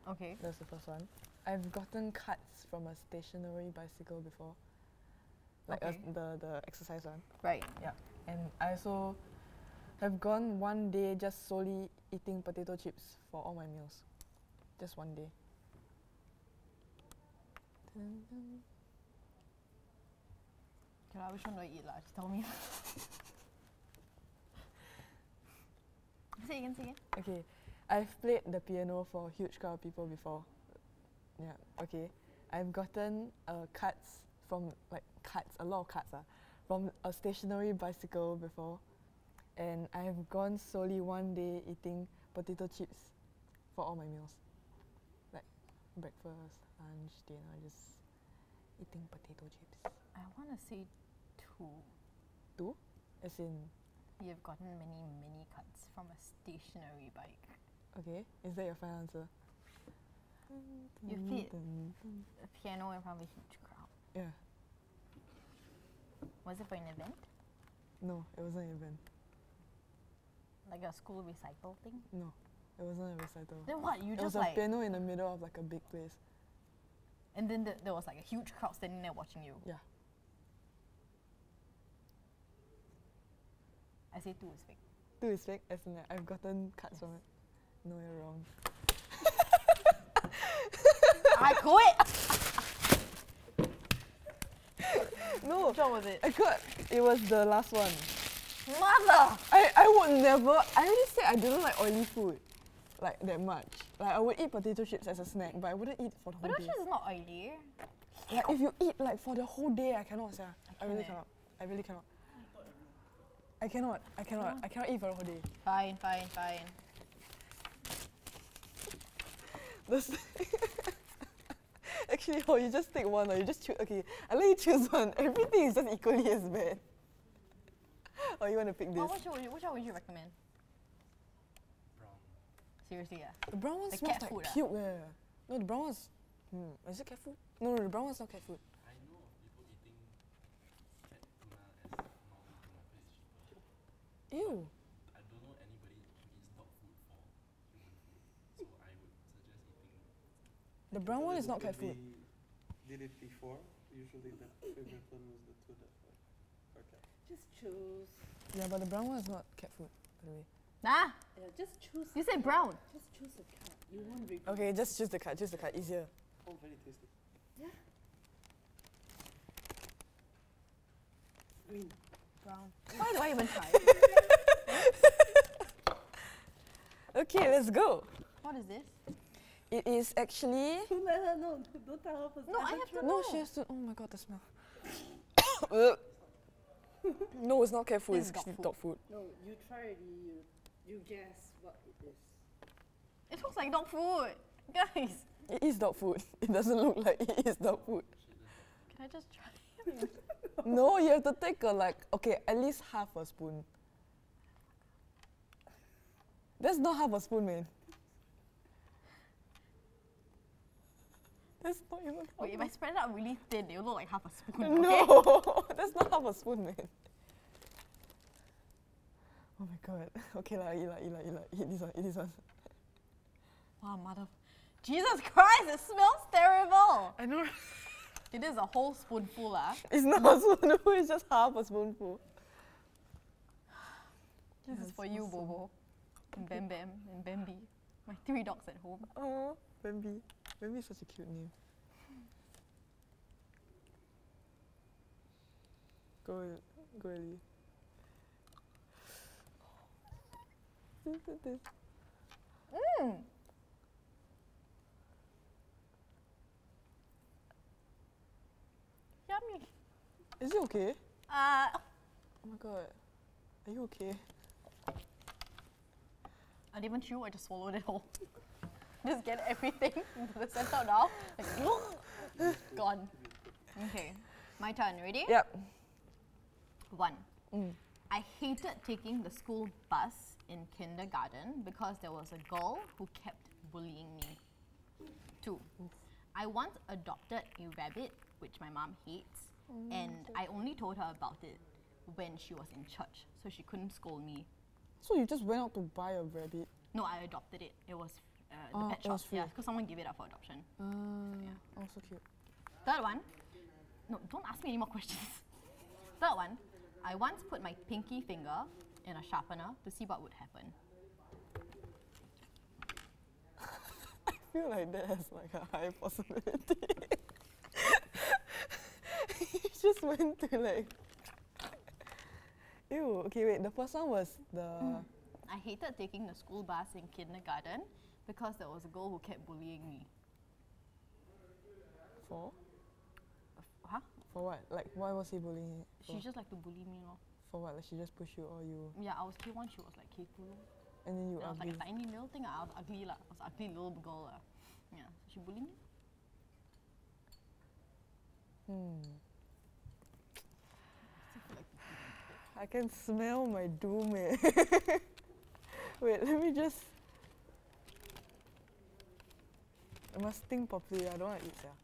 Okay. That's the first one. I've gotten cuts from a stationary bicycle before. Like Okay. the exercise one. Right. Yeah. And I also have gone one day just solely eating potato chips for all my meals. Just one day. Dun, dun. Okay, which one do I eat lah? Just tell me. Say again. Okay, I've played the piano for a huge crowd of people before. Yeah, okay. I've gotten cuts from, a lot of cuts from a stationary bicycle before. And I've gone solely one day eating potato chips for all my meals. Like breakfast, lunch, dinner, just eating potato chips. I want to say 2. Two? As in, You've gotten many cuts from a stationary bike. okay, is that your final answer? You played a piano in front of a huge crowd. Yeah. Was it for an event? No, it wasn't an event. Like a school recycle thing? No, it wasn't a recital. Then what? You It just was a like... piano in the middle of like a big place. And then there was like a huge crowd standing there watching you. Yeah. I say 2 is fake. Two is fake, as in like, I've gotten cuts from it. No, you're wrong. I quit! No, Which one was it? it was the last one. Mother! I would never, I already said I didn't like oily food like that much. Like I would eat potato chips as a snack, but I wouldn't eat for the whole Potato day. chips is not oily. Like if you eat like for the whole day, I cannot, sia. I really can, eh. cannot. I really cannot. I cannot eat for the whole day. Fine. That's actually, oh, you just take one or you just choose. Okay, I'll let you choose one. Everything is just equally as bad. Or you want to pick this? Oh, which one would you recommend? Brown. Seriously, yeah. The brown one The smells cat like food, ah? puke. No, the brown one's. Is it cat food? No, the brown one's not cat food. I know of people eating cat tuna as normal tuna because it's cheaper. Ew. I don't know anybody who eats dog food for human food, so I would suggest eating. The brown one is not cat food. Did it before? Usually the favorite one was the two that for cat. Just choose. Yeah, but the brown one is not cat food, by the way. Nah, Yeah, just choose. you said brown. Just choose a cat. You won't regret. Okay, just choose the cut, easier. Oh, very tasty. Yeah. Green. Brown. Why do I even try? Okay, let's go. What is this? It is actually. Don't let her know. Don't tell her first. No, I Ever have to try? No, know. she has to. Oh my god, the smell. Ugh. No, it's not cat food, This it's is dog actually food. dog food. No, you try already. You guess what it is. It looks like dog food. Guys, It is dog food. It doesn't look like it is dog food. can I just try? No, you have to take at least half a spoon. That's not half a spoon, man. That's not even half Wait, if a I spread it out really thin, it'll look like half a spoon. spoon. Okay? No, that's not half a spoon, man. Oh my god. Okay lah, eat this one. Wow, mother. Jesus Christ, it smells terrible. I know. It is a whole spoonful, ah. It's not a spoonful, it's just half a spoonful. This is for you, Bobo. And Bam Bam and Bambi. My 3 dogs at home. Oh, Bambi. Bambi is such a cute name. Go early. Mmm. Yummy. Is it okay? Oh Oh my god. Are you okay? I didn't even chew, I just swallowed it whole. Just get everything into the center now. Like, gone. Okay, my turn. Ready? Yep. 1. Mm. I hated taking the school bus in kindergarten because there was a girl who kept bullying me. 2. I once adopted a rabbit, which my mom hates, and I only told her about it when she was in church, so she couldn't scold me. So you just went out to buy a rabbit? No, I adopted it. It was the Oh, pet it shop. was free. Yeah, because someone gave it up for adoption. Yeah. Oh, so cute. Third one. No, don't ask me any more questions. Third one. I once put my pinky finger in a sharpener to see what would happen. I feel like that has like a high possibility. You just went to like... Ew, okay wait, the first one was the... I hated taking the school bus in kindergarten because there was a girl who kept bullying me. For? Huh? For what? Like, why was he bullying you? She just liked to bully me, lor. For what? Like, she just pushed you or you... Yeah, I was K1, she was like K2. And then you I was like ugly. a tiny little thing. I was ugly lah. I was an ugly little girl lah. Yeah, so she bullied me. I can smell my doom, eh. Wait, let me just... I must think properly. I don't want to eat, yeah.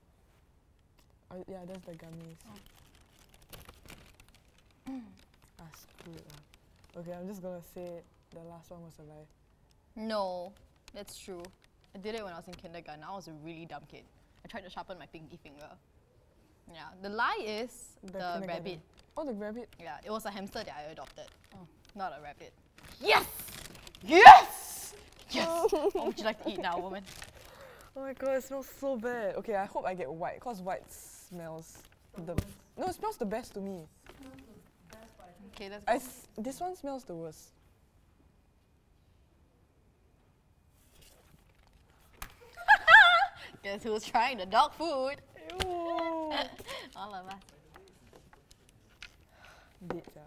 Yeah, that's the gummies. Screw it. Okay, I'm just gonna say the last one was a lie. No, that's true. I did it when I was in kindergarten. I was a really dumb kid. I tried to sharpen my pinky finger. Yeah, the lie is the kindergarten. rabbit. Oh, the rabbit. Yeah, it was a hamster that I adopted. Oh, not a rabbit. Yes! Yes! Yes! What would you like to eat now, woman? Oh my god, it smells so bad. Okay, I hope I get white, cause white smells the... No, it smells the best to me. Okay, let's go. This one smells the worst. Guess who's trying the dog food? Ew. All of us. Dead, yeah.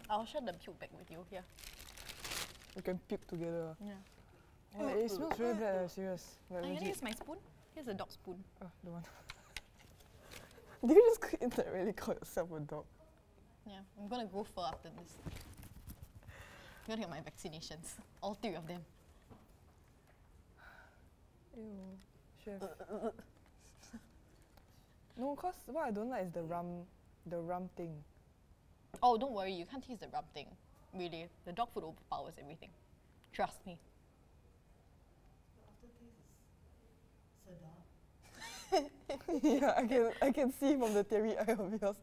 I'll share the puke bag with you here. We can puke together. Yeah. Oh, it smells really bad, serious. Like, Are you gonna legit. use my spoon? Here's a dog spoon. Oh, the one. Did you just really call yourself a dog? Yeah, I'm gonna grow fur after this. I'm gonna get my vaccinations. All 3 of them. Ew, chef. No, cause what I don't like is the rum thing. Oh, don't worry, you can't taste the rum thing. Really, the dog food overpowers everything. Trust me. Yeah, I can see from the teary eye of yours.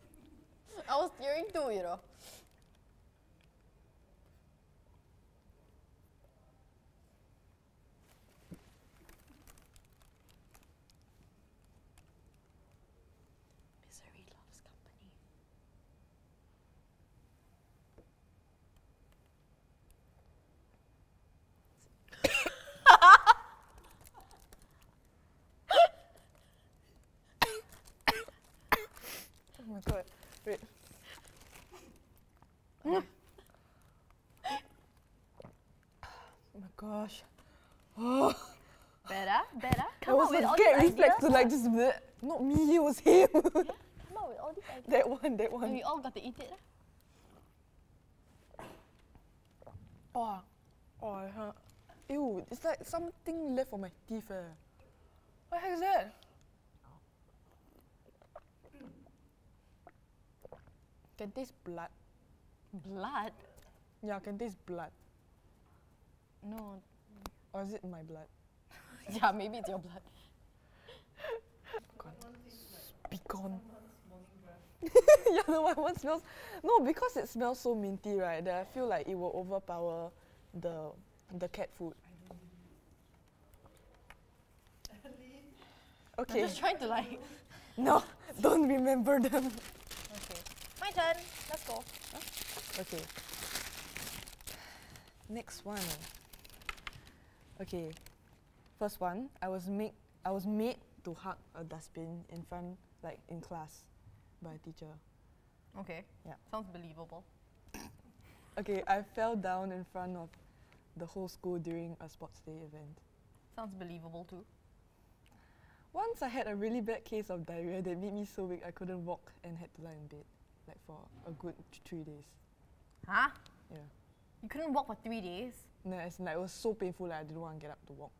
I was tearing too, you know. Misery loves company. Oh my god, wait. Oh my gosh. Oh, Better, better. I Come was up with a all scared these reflex ideas. to like just bleh. Not me, it was him. Come up with all these ideas. that one. And we all got to eat it. Oh, I heard. Ew, it's like something left on my teeth. What the heck is that? Can taste blood. Blood? Yeah, can taste blood. No. Or is it my blood? Yeah, maybe it's your blood. Be gone. Yeah, the one smells. No, because it smells so minty, right? That I feel like it will overpower the cat food. I'm Okay. just trying to like. No, don't remember them. Okay. My turn. Let's go. Okay. Next one. Okay. First one, I was made to hug a dustbin in front, like in class, by a teacher. Okay. Yeah. Sounds believable. Okay, I fell down in front of the whole school during a sports day event. Sounds believable too. Once I had a really bad case of diarrhea that made me so weak I couldn't walk and had to lie in bed, like for a good 3 days. Huh? Yeah. You couldn't walk for 3 days? No, it's like it was so painful that I didn't want to get up to walk.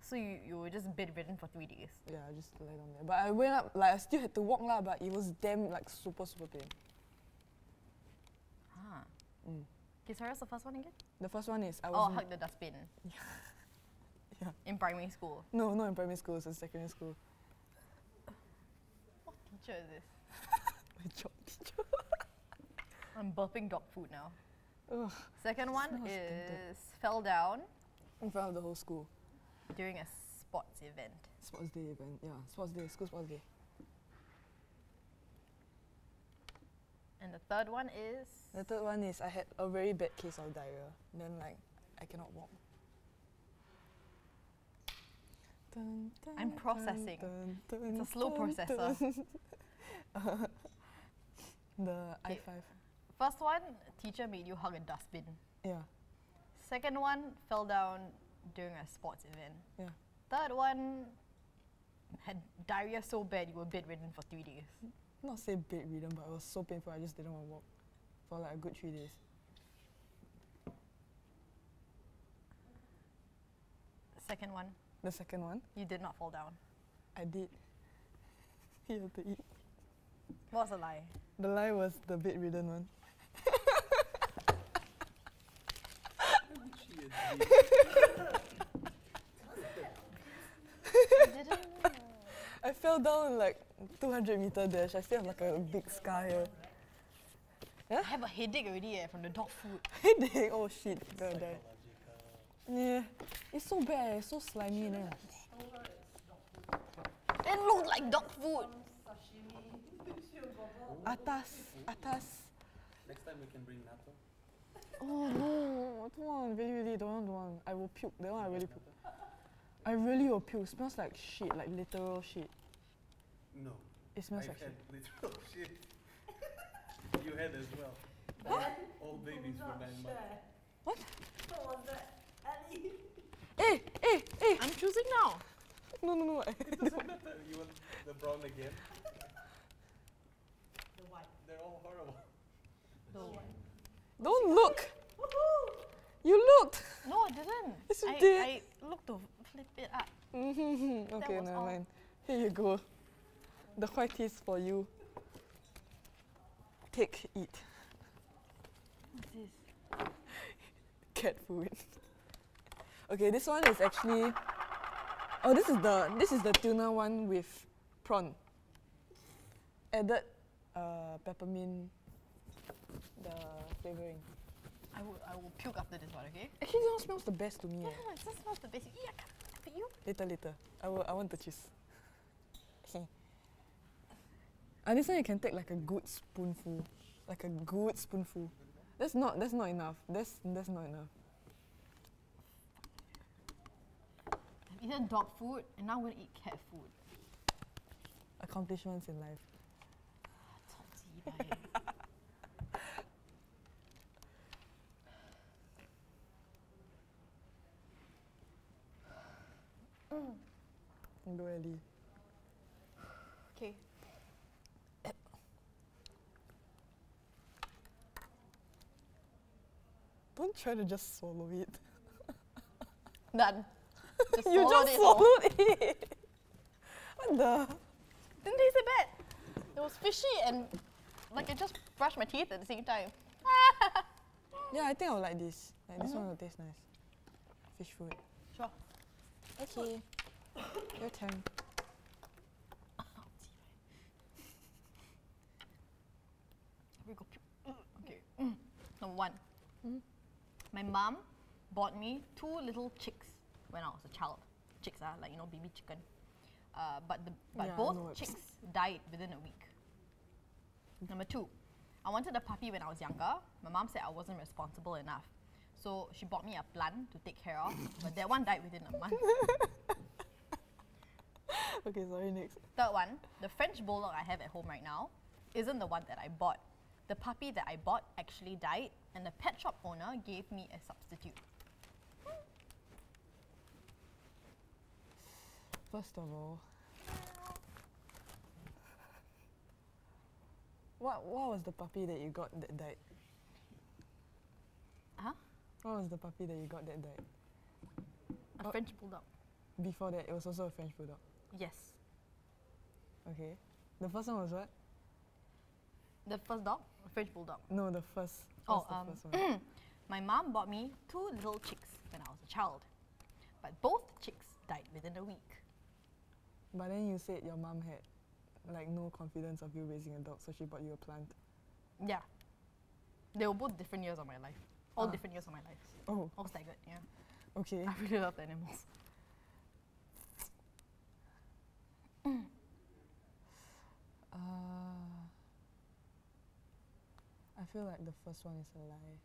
So you were just bedridden for 3 days. Yeah, I just lay down there. But I went up, like I still had to walk lah, but it was damn like super pain. Ah. Mm. Okay, sorry, what's the first one again? The first one is I Oh, was hug the dustbin. Yeah. In primary school. No, not in primary school, it's in secondary school. What teacher is this? My job teacher. I'm burping dog food now. Ugh, Second one smells is fell down in front of the whole school. during a sports event. Sports day event, yeah, sports day, school sports day. And the third one is The third one is I had a very bad case of diarrhea. Then like I cannot walk. Dun, dun, I'm dun, processing. dun, dun, It's a slow dun, processor. dun. The Okay. I5. First one, teacher made you hug a dustbin. Yeah, Second one, fell down during a sports event. yeah. Third one, had diarrhea so bad you were bedridden for 3 days. Not say bedridden, but it was so painful I just didn't want to walk for like a good 3 days. Second one, The second one, you did not fall down. I did. You have to eat. What was the lie? The lie was the bedridden one. She agreed. I didn't know. I fell down like 200-meter dash. I still have like a big scar here. I have a headache already from the dog food. Headache. Oh shit, gonna die. Yeah, it's so bad. It's so slimy now. It looked like dog food. Atas. Next time we can bring natto. Oh no, I don't want. Really, don't want. I will puke. That one I really puke. I really will puke. It smells like shit, like literal shit. No. It smells I've like had shit. literal shit. You had as well. All babies for 9 months. What? What was that? Ellie? Hey! I'm choosing now. No. It doesn't matter. You want the brown again? The white. They're all horrible. Don't look! You looked! No, I didn't. Yes, you I did. looked to flip it up. Okay, was never all. mind. Here you go. The whiteies for you. Take, eat. What's this? Cat food. Okay, this one is actually. Oh, this is the tuna one with prawn. Added peppermint, the flavoring. I will puke after this one, okay? Actually, this one smells the best to me. Yeah, it just smells the best. Yeah, I can't fit you. Later. I want to choose. Okay. And this one you can take like a good spoonful. Like a good spoonful. That's not enough. That's not enough. I've eaten dog food and now I'm gonna eat cat food. Accomplishments in life. 超级白。Go Ellie. Okay. Don't try to just swallow it. Done. Just You swallowed just it whole. swallowed it. What the? Didn't taste so bad. It was fishy and like I just brushed my teeth at the same time. Yeah, I think I would like this. Like this one will taste nice. Fish food. Sure. Okay. Your turn. We go. Okay. Number one. Mm. My mom bought me 2 little chicks when I was a child. Chicks are like baby chicken. But Yeah, I know both what- chicks died within a week. Number 2, I wanted a puppy when I was younger. My mom said I wasn't responsible enough. So she bought me a plant to take care of, but that one died within a month. Okay, sorry, next. Third one, the French bulldog I have at home right now isn't the one that I bought. The puppy that I bought actually died, and the pet shop owner gave me a substitute. First of all, what was the puppy that you got that died? Huh? What was the puppy that you got that died? A Oh. French bulldog. before that, it was also a French bulldog. Yes. Okay. The first one was what? The first dog, a French bulldog. No, the first. Oh, What's the first one? My mom bought me 2 little chicks when I was a child, but both chicks died within a week. But then you said your mom had like no confidence of you raising a dog, so she bought you a plant. Yeah. They were both different years of my life. All Ah. different years of my life. Oh, All staggered, yeah. okay. I really loved animals. I feel like the first one is a lie.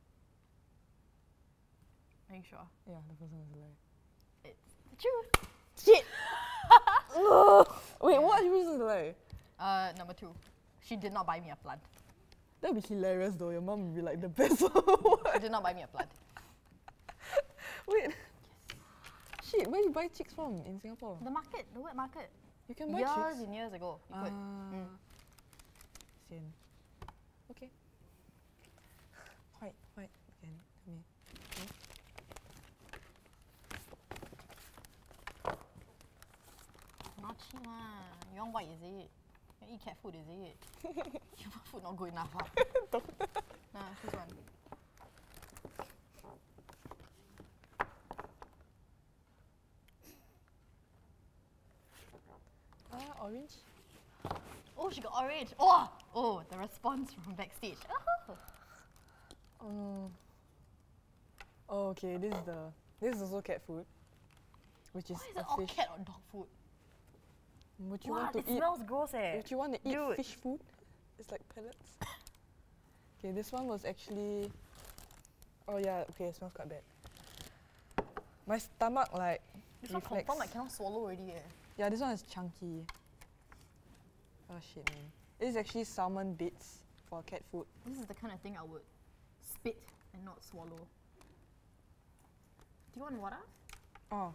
Are you sure? Yeah, the first one is a lie. It's the truth. Shit! Wait, what is a lie? Number 2. She did not buy me a plant. That would be hilarious though. Your mom would be like the best. She did not buy me a plant. Wait. Shit, where you buy chicks from in Singapore? The market, the wet market. You can buy Years chicks. and years ago, you could. Sian. Okay. White, again. Come here. Okay. Not cheap lah. You want white, is it? You eat cat food, is it? Human food not good enough, huh? Nah, choose one. Orange? Oh, she got orange. Oh, the response from backstage. Oh. Oh no. Oh, okay. This is also cat food, which is Why is a it all fish. cat or dog food? Would you What? want to It eat? smells gross, eh. Would you want to eat Dude. fish food? It's like pellets. Okay, this one was actually. Oh yeah. Okay, it smells quite bad. My stomach like. This one reflex. confirm I cannot swallow already, eh. Yeah, this one is chunky. Oh shit, man. This is actually salmon bits for cat food. This is the kind of thing I would spit and not swallow. Do you want water? Oh,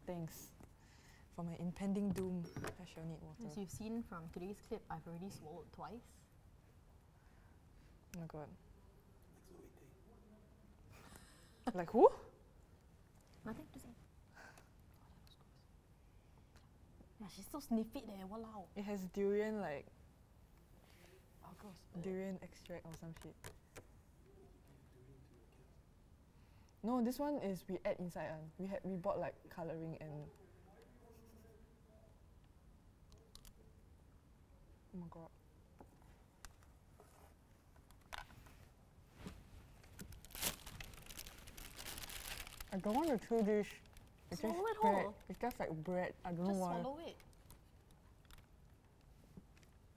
thanks. For my impending doom, I shall need water. As you've seen from today's clip, I've already swallowed twice. Oh my god. Like who? Nothing to say. Yeah, she's so sniffy there, walao. It has durian like Oh, gross. durian extract or some shit. No, this one is we add inside one. We bought like colouring and. Oh my god. I don't want to chew this. It's just Swallow it bread. whole. It's just like bread. I don't Just know why. swallow it.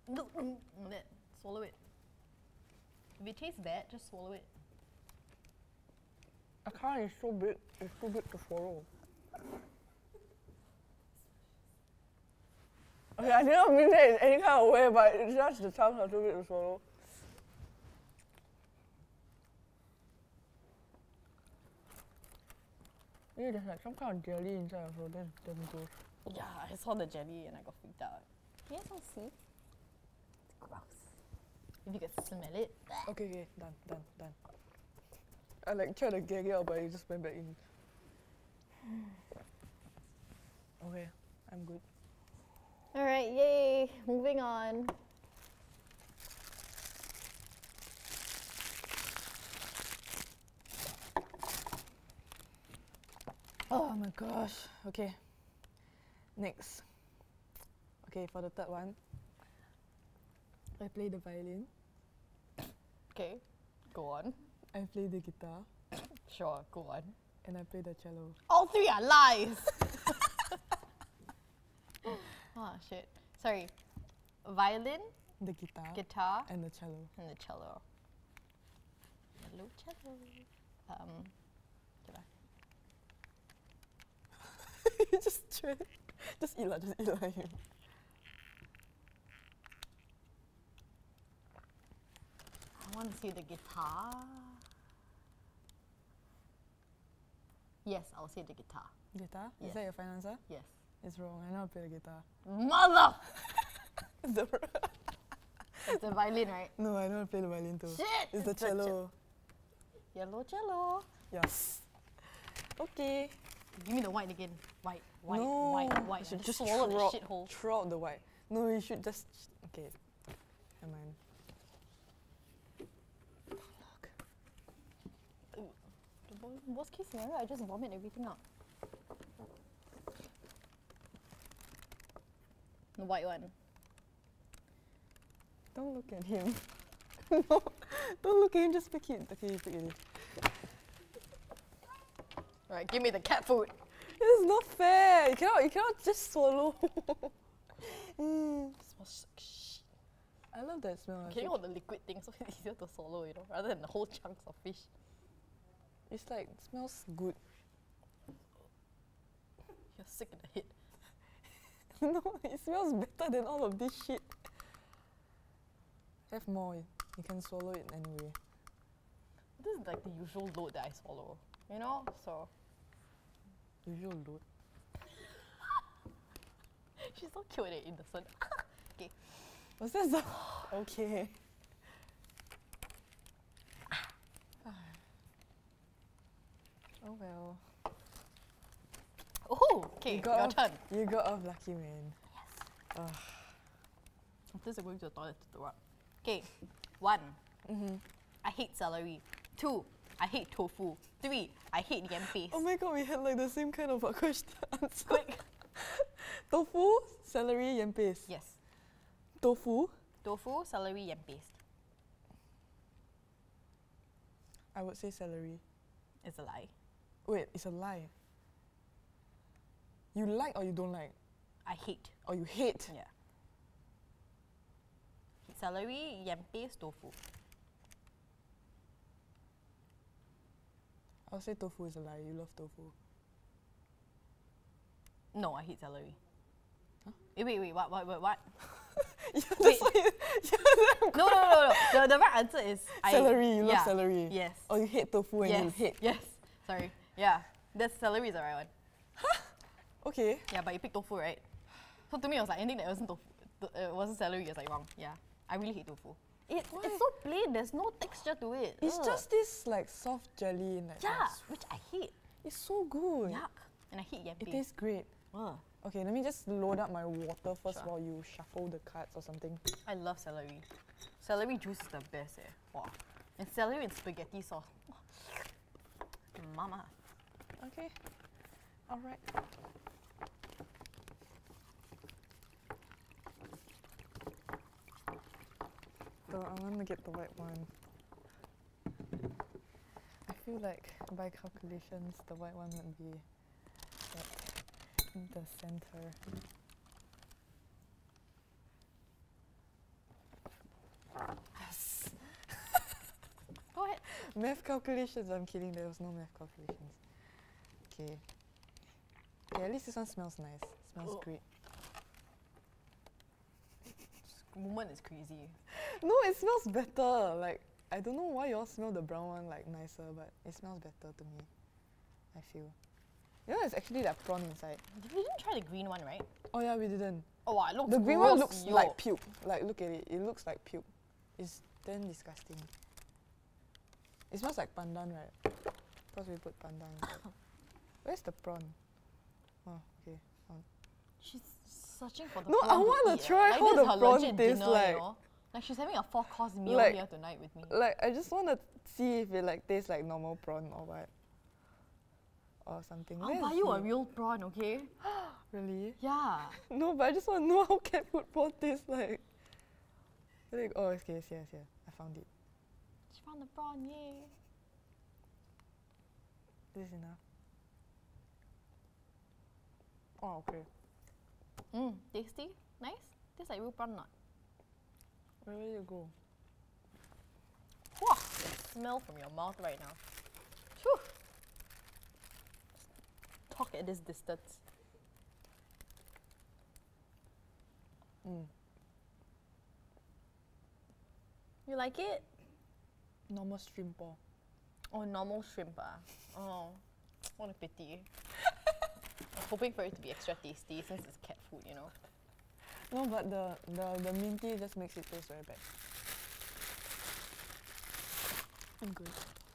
Like that. Swallow it. If it tastes bad, just swallow it. I can't. It's so big. It's too big to swallow. Okay, I didn't mean that in any kind of way, but it's just the chunks are too big to swallow. Yeah, there's like some kind of jelly inside also. That's damn gross. Yeah, I saw the jelly and I got freaked out. Can you guys see? It's gross. If you could smell it. Okay, done. I like tried to gag it out, but it just went back in. Okay, I'm good. Alright, yay! Moving on. Oh my gosh. Okay. Next. Okay, for the third one, I play the violin. Okay, go on. I play the guitar. Sure, go on. And I play the cello. All three are lies! Oh shit. Sorry. Violin, The guitar. guitar, And the cello. and the cello. Hello, cello. Okay lah. just try. Just eat lah. I want to see the guitar. Yes, I'll say the guitar. Guitar? Yes. Is that your final answer? Yes. It's wrong. I never play the guitar. Mother! It's the It's the violin, right? no, I never play the violin too. Shit! It's the cello. Yellow cello. Yes. Okay. Give me the white again. White. No, White. you should just swallow the throw shithole. throw out the white. No, you should just. Okay. Never mind. Worst case scenario, I just vomit everything out. The white one. Don't look at him. No, don't look at him. Just pick it. Okay, you pick it. Alright, give me the cat food. It's not fair. You cannot just swallow. Smells like shit. I love that smell. Can you hold the liquid thing so it's easier to swallow, you know, rather than the whole chunks of fish. It's like it smells good. You're sick in the head. No, it smells better than all of this shit. Have more. You can swallow it anyway. This is like the usual load that I swallow, you know? So Usual load. she's so cute and innocent. Okay. Was that so? Okay. Oh well. Oh, okay, You got your off- turn. You got off lucky, man. This is going to the toilet to throw up. Okay, 1. I hate celery. 2. I hate tofu. 3. I hate yam paste. Oh my god, we had like the same kind of a question answer. Quick. Tofu, celery, yam paste. Yes. Tofu, Tofu, celery, yam paste. I would say celery. It's a lie. Wait, it's a lie. You like or you don't like? I hate. Or you hate? Yeah. Celery, yam paste, tofu. I'll say tofu is a lie. You love tofu. No, I hate celery. Huh? Wait, what? Yeah, Wait. that's why you- No. The right answer is Celery, you love yeah. celery. Yes. Or you hate tofu and you Yes. hate. Yes. Sorry. Yeah. That's celery is the right one. Okay. Yeah, but you picked tofu, right? So to me, it was like anything that wasn't tofu, wasn't celery, it's like wrong. Yeah. I really hate tofu. It's so plain. There's no texture to it. It's Ugh. just this like soft jelly and like yeah, which I hate. it's so good. Yuck. And I hate yam It paste. tastes great. Ugh. Okay, let me just load up my water first Sure. while you shuffle the cards or something. I love celery. Celery juice is the best. Wow. And celery and spaghetti sauce. Mama. Okay. Alright. So I'm gonna get the white one. I feel like by calculations the white one would be like in the center. Yes. Go ahead. Math calculations, I'm kidding, there was no math calculations. Okay. Okay, at least this one smells nice. Smells Oh. great. Woman is crazy. No, it smells better. Like, I don't know why you all smell the brown one like nicer, but it smells better to me. I feel. You know, there's actually that prawn inside. We didn't try the green one, right? Oh yeah, we didn't. Oh, wow, it looks The green one gross, looks yo. like puke. Like, look at it. It looks like puke. It's then disgusting. It smells like pandan, right? Because we put pandan inside. Where's the prawn? Oh, okay. She's searching for the No, prawn I to wanna eat, try like, how this the is her prawn legit tastes dinner, like. You know? Like she's having a 4-course meal Like- here tonight with me. Like, I just want to see if it like tastes like normal prawn or what. Or something. I'll Where buy is you a it? real prawn, okay? Really? Yeah. No, but I just want to know how cat food prawn tastes like. Oh, okay, it's here, it's here. I found it. She found the prawn, yay. This is enough. Oh, okay. Tasty? Nice? Tastes like real prawn not. Where will you go? Wow, the smell from your mouth right now. Phew. Talk at this distance. You like it? Normal shrimp ball. Oh, normal shrimp ah. Oh, what a pity. I'm hoping for it to be extra tasty since it's cat food, you know. No, but the minty just makes it taste very bad. I'm good.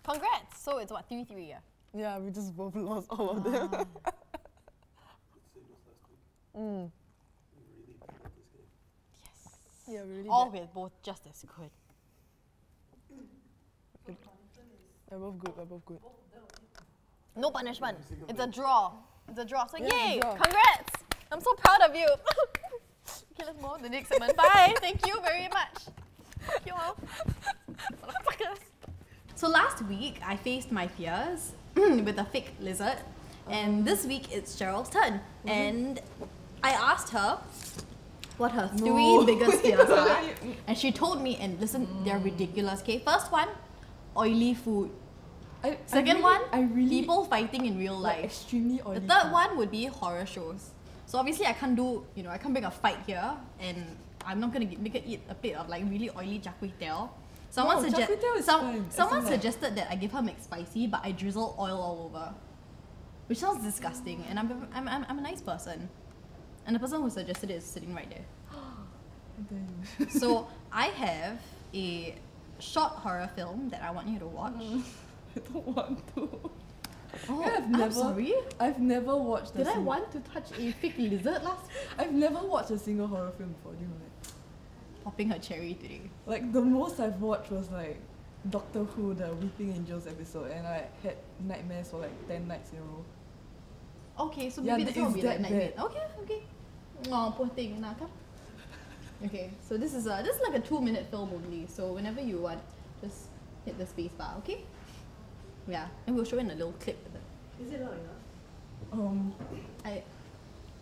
Congrats! So it's what, 3-3 yeah? Yeah, we just both lost all of them. We're really bad at this game. Yes. Yeah, really. All we're both just as good. We're both good. We're both good. No punishment. It's a draw. It's a draw. So Yeah, it's a yay! draw. Congrats! I'm so proud of you. Okay, let's move on to the next segment. Bye. Thank you very much. Fuck you all. Motherfuckers. So last week, I faced my fears with a fake lizard. And this week, it's Cheryl's turn. And I asked her what her three biggest fears are. And she told me, and listen, they're ridiculous. Okay, first one, oily food. Second one, people fighting in real life. Extremely oily. The third one would be horror shows. So obviously I can't do, I can't bring a fight here, and I'm not gonna make her eat a plate of like really oily char kway teow. Someone, No, char kway teow is fine. someone As in, like- suggested that I give her McSpicy, but I drizzle oil all over, which sounds disgusting. And I'm a nice person, and the person who suggested it is sitting right there. So I have a short horror film that I want you to watch. I don't want to. Oh, I've I'm never- sorry. I've never watched. Did I want to touch a fake lizard last week? I've never watched a single horror film before. Do you know that? Popping her cherry today. Like the most I've watched was like Doctor Who, the Weeping Angels episode, and I had nightmares for like 10 nights in a row. Okay, so Yeah, maybe this one will be it's like that nightmare. bad. Okay. Oh, poor thing. Nah, come. Okay, so this is like a 2-minute film only. So whenever you want, just hit the space bar. Okay. Yeah, and we'll show in a little clip of it. Is it loud enough? I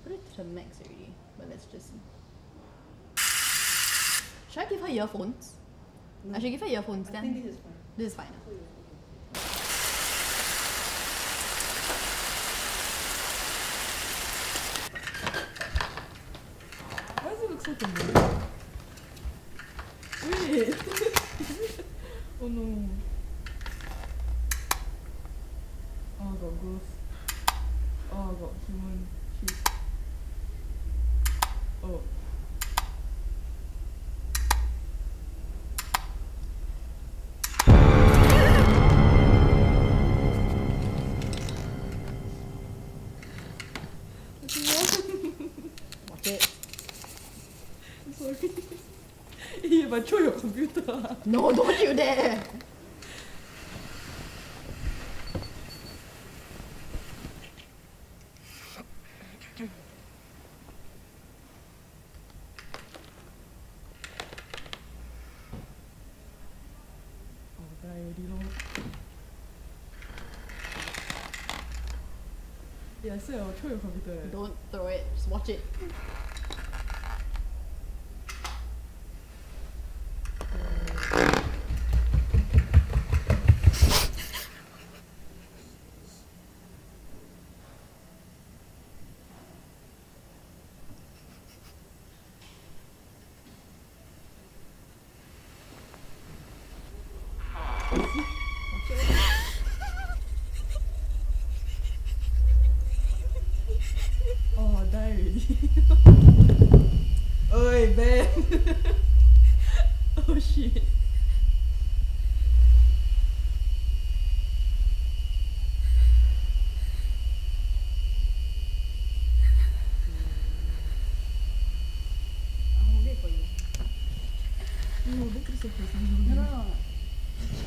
put it to the max already, but let's just see. Should I give her earphones? I should give her earphones I then. think this is fine. This is fine. Why does it look so familiar? Wait. Oh no. Oh, I got ghost. Oh, I got human. Shit. Oh. Watch it. I'm sorry. If I throw your computer. No, don't you dare! Oh, die already, lor. Yeah, I said I'll throw your computer. Don't throw it, just watch it. Oh, die already. Oi, Ben. Oh shit. I'll wait for you. No, don't be so close. No, no, no.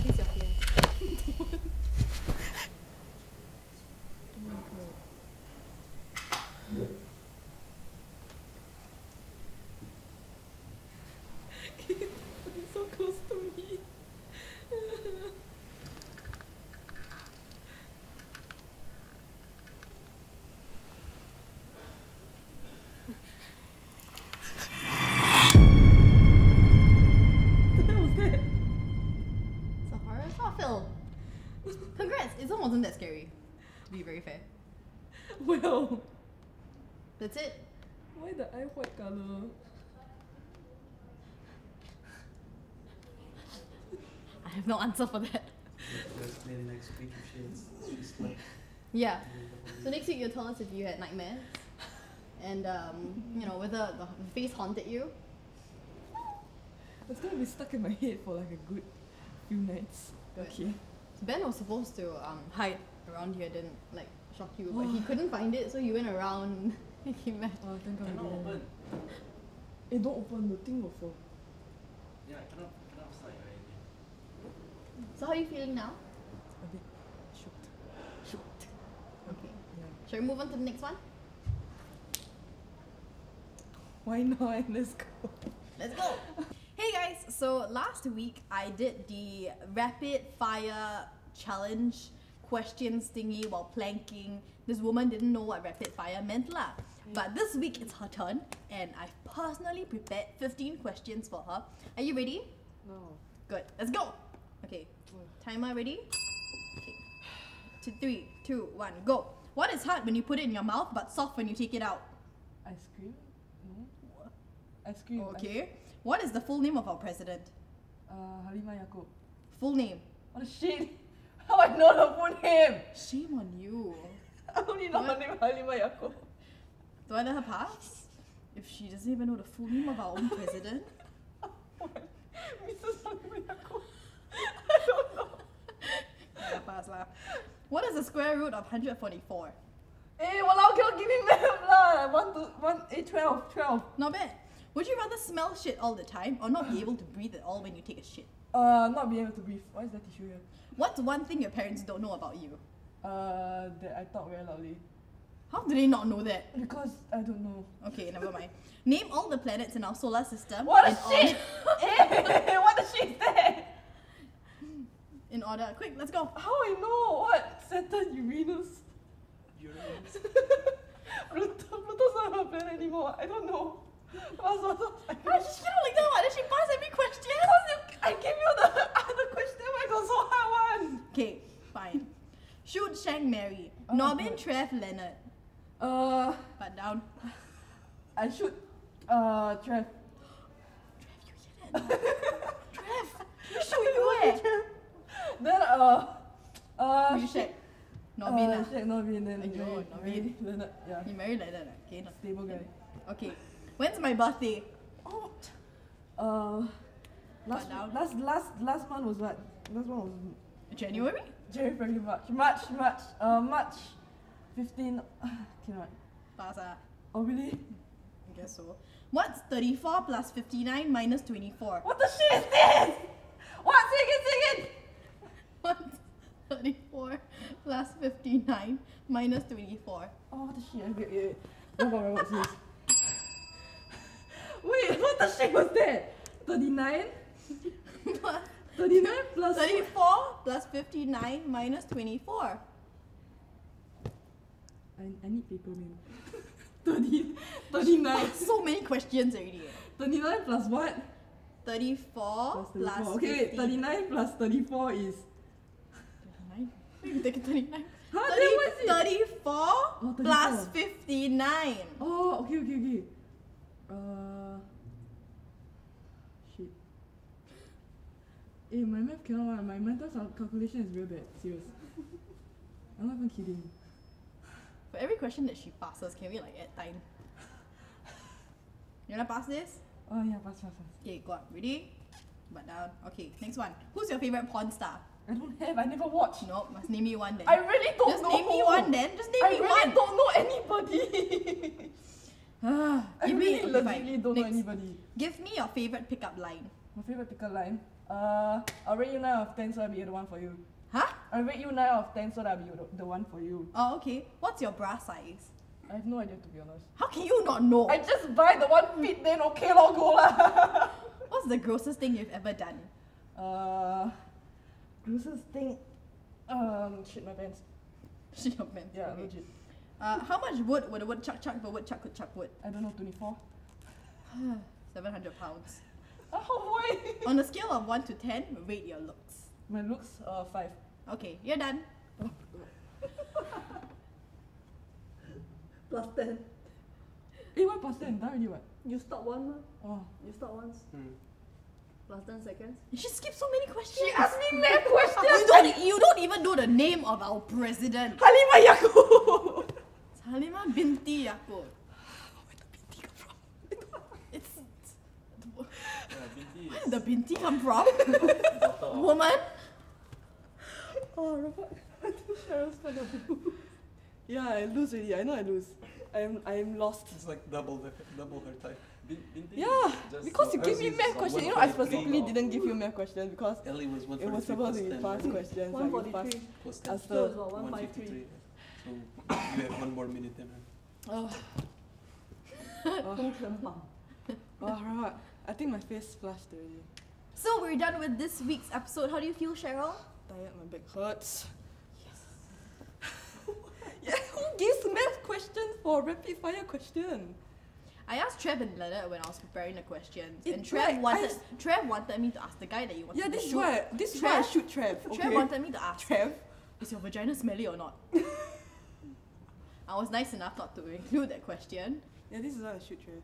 Kiss your fears. Oh my god. It's so close to me. What the hell was that? It's a horror short film. Congrats, it wasn't that scary, to be very fair. Well, That's it. why the eye white colour? I have no answer for that. Let's play the next week if she's like. Yeah. So next week you'll tell us if you had nightmares, and whether the face haunted you. It's gonna be stuck in my head for like a good few nights. Good. Okay. Ben was supposed to hide around here, didn't like shock you, but he couldn't find it, so he went around Making mad. Oh, thank God we Cannot didn't. open. Eh, don't open, the thing will fall. Yeah, cannot slide or anything. So how are you feeling now? A bit shook. Okay. Yeah. Shall we move on to the next one? Why not? Let's go. Let's go. Hey guys, so last week I did the rapid fire challenge questions thingy while planking. This woman didn't know what rapid fire meant lah. But this week it's her turn and I've personally prepared 15 questions for her. Are you ready? No. Good. Let's go. Okay. Timer ready? Okay. 3, 2, 1, go. What is hard when you put it in your mouth but soft when you take it out? Ice cream? No. Ice cream. Okay. What is the full name of our president? Halima Yaakob. Full name. What the shit? How I know the full name? Shame on you. I only know her What? name Halima Yaakob. Do I let her pass? If she doesn't even know the full name of our own president? Mrs. Halima Yaakob. I don't know. Yeah, pass lah. What is the square root of 144? Eh, walao, cannot give me math lah. 12. Not bad. Would you rather smell shit all the time or not be able to breathe at all when you take a shit? Not being able to breathe. Why is that tissue here? What's one thing your parents don't know about you? That I talk very loudly. How do they not know that? Because I don't know. Okay, never mind. Name all the planets in our solar system. What in the shit? Eh, what the shit is that? In order. Quick, let's go. How I know? What? Saturn, Uranus. Uranus. Pluto's not a planet anymore. I don't know. Why she cannot like that one? Then she pass every question. I gave you the other question. Why got so hard one? Okay, fine. Shoot, shank, marry. Oh, Norbin, God. Trev, Leonard. But down. I should Trev. Trev, you hear that? Trev, you shoot you eh? Then Who you shag? Norbin lah. Shag Norbin, then Aiyo, Norbin. Leonard, yeah. You marry Leonard lah. Okay, no. Stable guy. Okay. When's my birthday? Oh. Last down. last month was what? Last one was January? January, February, March 15. Cannot. Pass ah. Oh really? I guess so. What's 34 plus 59 minus 24? What the shit is this? What? Say again. What's 34 plus 59 minus 24? Oh, what the shit? Okay. What's this? Wait, what the shit was that? 39? 39 plus 34 plus 59 minus 24. I need paper, man. 39. So many questions already. 39 plus what? 34 Plus 34. plus Okay, wait, 50. 39 plus 34 is... 39? Wait, you take it 39. Huh? Then what is it? 34 Oh, 34. plus 59. Oh, okay. Shit. Eh, my math cannot one. My mental calculation is real bad. Serious. I'm not even kidding. For every question that she passes, can we like add time? You wanna pass this? Oh yeah, pass. Okay, go on. Ready? But down. Okay, next one. Who's your favorite porn star? I don't have. I never watched. Nope, must name me one then. I really don't Just know. name me one then. Just name I me really one. don't know anybody. I Give me- really okay, legitimately fine. don't know Next. anybody. Give me your favorite pickup line. My favorite pickup line. I'll rate you 9 out of 10, so I'll be the one for you. Huh? I'll rate you 9 out of 10, so that'll be the one for you. Oh, okay. What's your bra size? I have no idea, to be honest. How can you not know? I just buy the one fit, then okay lor, go lah. What's the grossest thing you've ever done? Grossest thing. Shit my pants. Shit your pants. Yeah, Okay. legit. How much wood would a woodchuck chuck if a woodchuck could chuck wood? I don't know, 24. 700 pounds. Oh, why? On a scale of 1 to 10, rate your looks. My looks, 5. Okay, you're done. Plus 10. Eh, why plus 10? Done already what? You stop one, Oh. you stop once. Plus 10 seconds. She skipped so many questions. She asked me math questions! You don't even know the name of our president. Halima Yaakob! Halima binti Yaakob. Where the binti come from? It's Binti where is did the binti come from? daughter of Woman? Oh, Robert. Cheryl's gonna boo. Yeah, I lose already. I know I lose. I'm lost. It's like double her type. Didn't they Yeah, just because you stop gave us me with math some question. You know, I 143 specifically or- didn't give you math question because Ellie was it 143 was supposed to be plus 10, fast right? questions. Like you fast 143. Plus 10. So answer. it's about 153. 153. So you have 1 more minute than her. Oh, 工程榜 right. I think my face flushed already. So we're done with this week's episode. How do you feel, Cheryl? Tired, my back hurts. Yeah, who gives math questions for rapid fire question? I asked Trev and Leonard when I was preparing the questions, It- and Trev like, wanted me to ask the guy that you wanted Yeah, to this is shoot. why I Trev- shoot Trev. Okay. Trev wanted me to ask, Trev. is your vagina smelly or not? I was nice enough not to include that question. Yeah, this is why I shoot Trev.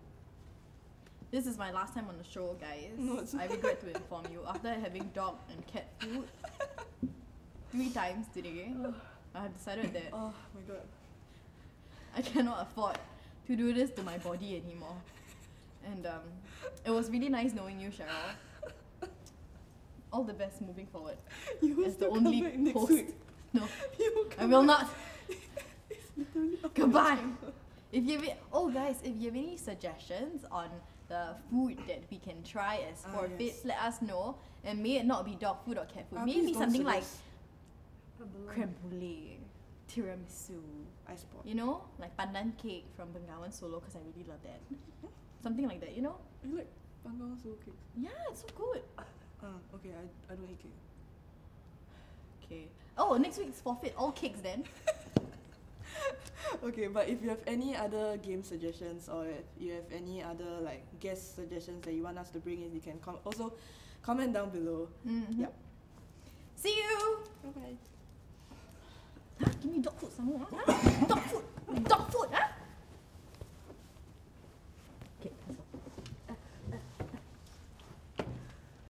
This is my last time on the show, guys. No, it's I regret to inform you. After having dog and cat food 3 times today, I have decided that Oh my god. I cannot afford to do this to my body anymore. And it was really nice knowing you, Cheryl. All the best moving forward. You will As the still come only back next host. week. No, You will I come will back. not. Literally up Goodbye. next time. If you have, guys, if you have any suggestions on the food that we can try as Ah, forfeits, yes. let us know. And may it not be dog food or cat food. Please Maybe don't something like suggest creme brulee, tiramisu, ice pop. you know, like pandan cake from Bengawan Solo, because I really love that. Something like that, you know? You like Bengawan Solo cake? Yeah, it's so good. Okay, I don't eat cake. Okay. Oh, next week's forfeit all cakes then. Okay, but if you have any other game suggestions or if you have any other like guest suggestions that you want us to bring in, you can also comment down below. Mhm. Yep. See you. Bye bye. Give me dog food some more. Huh? Dog food.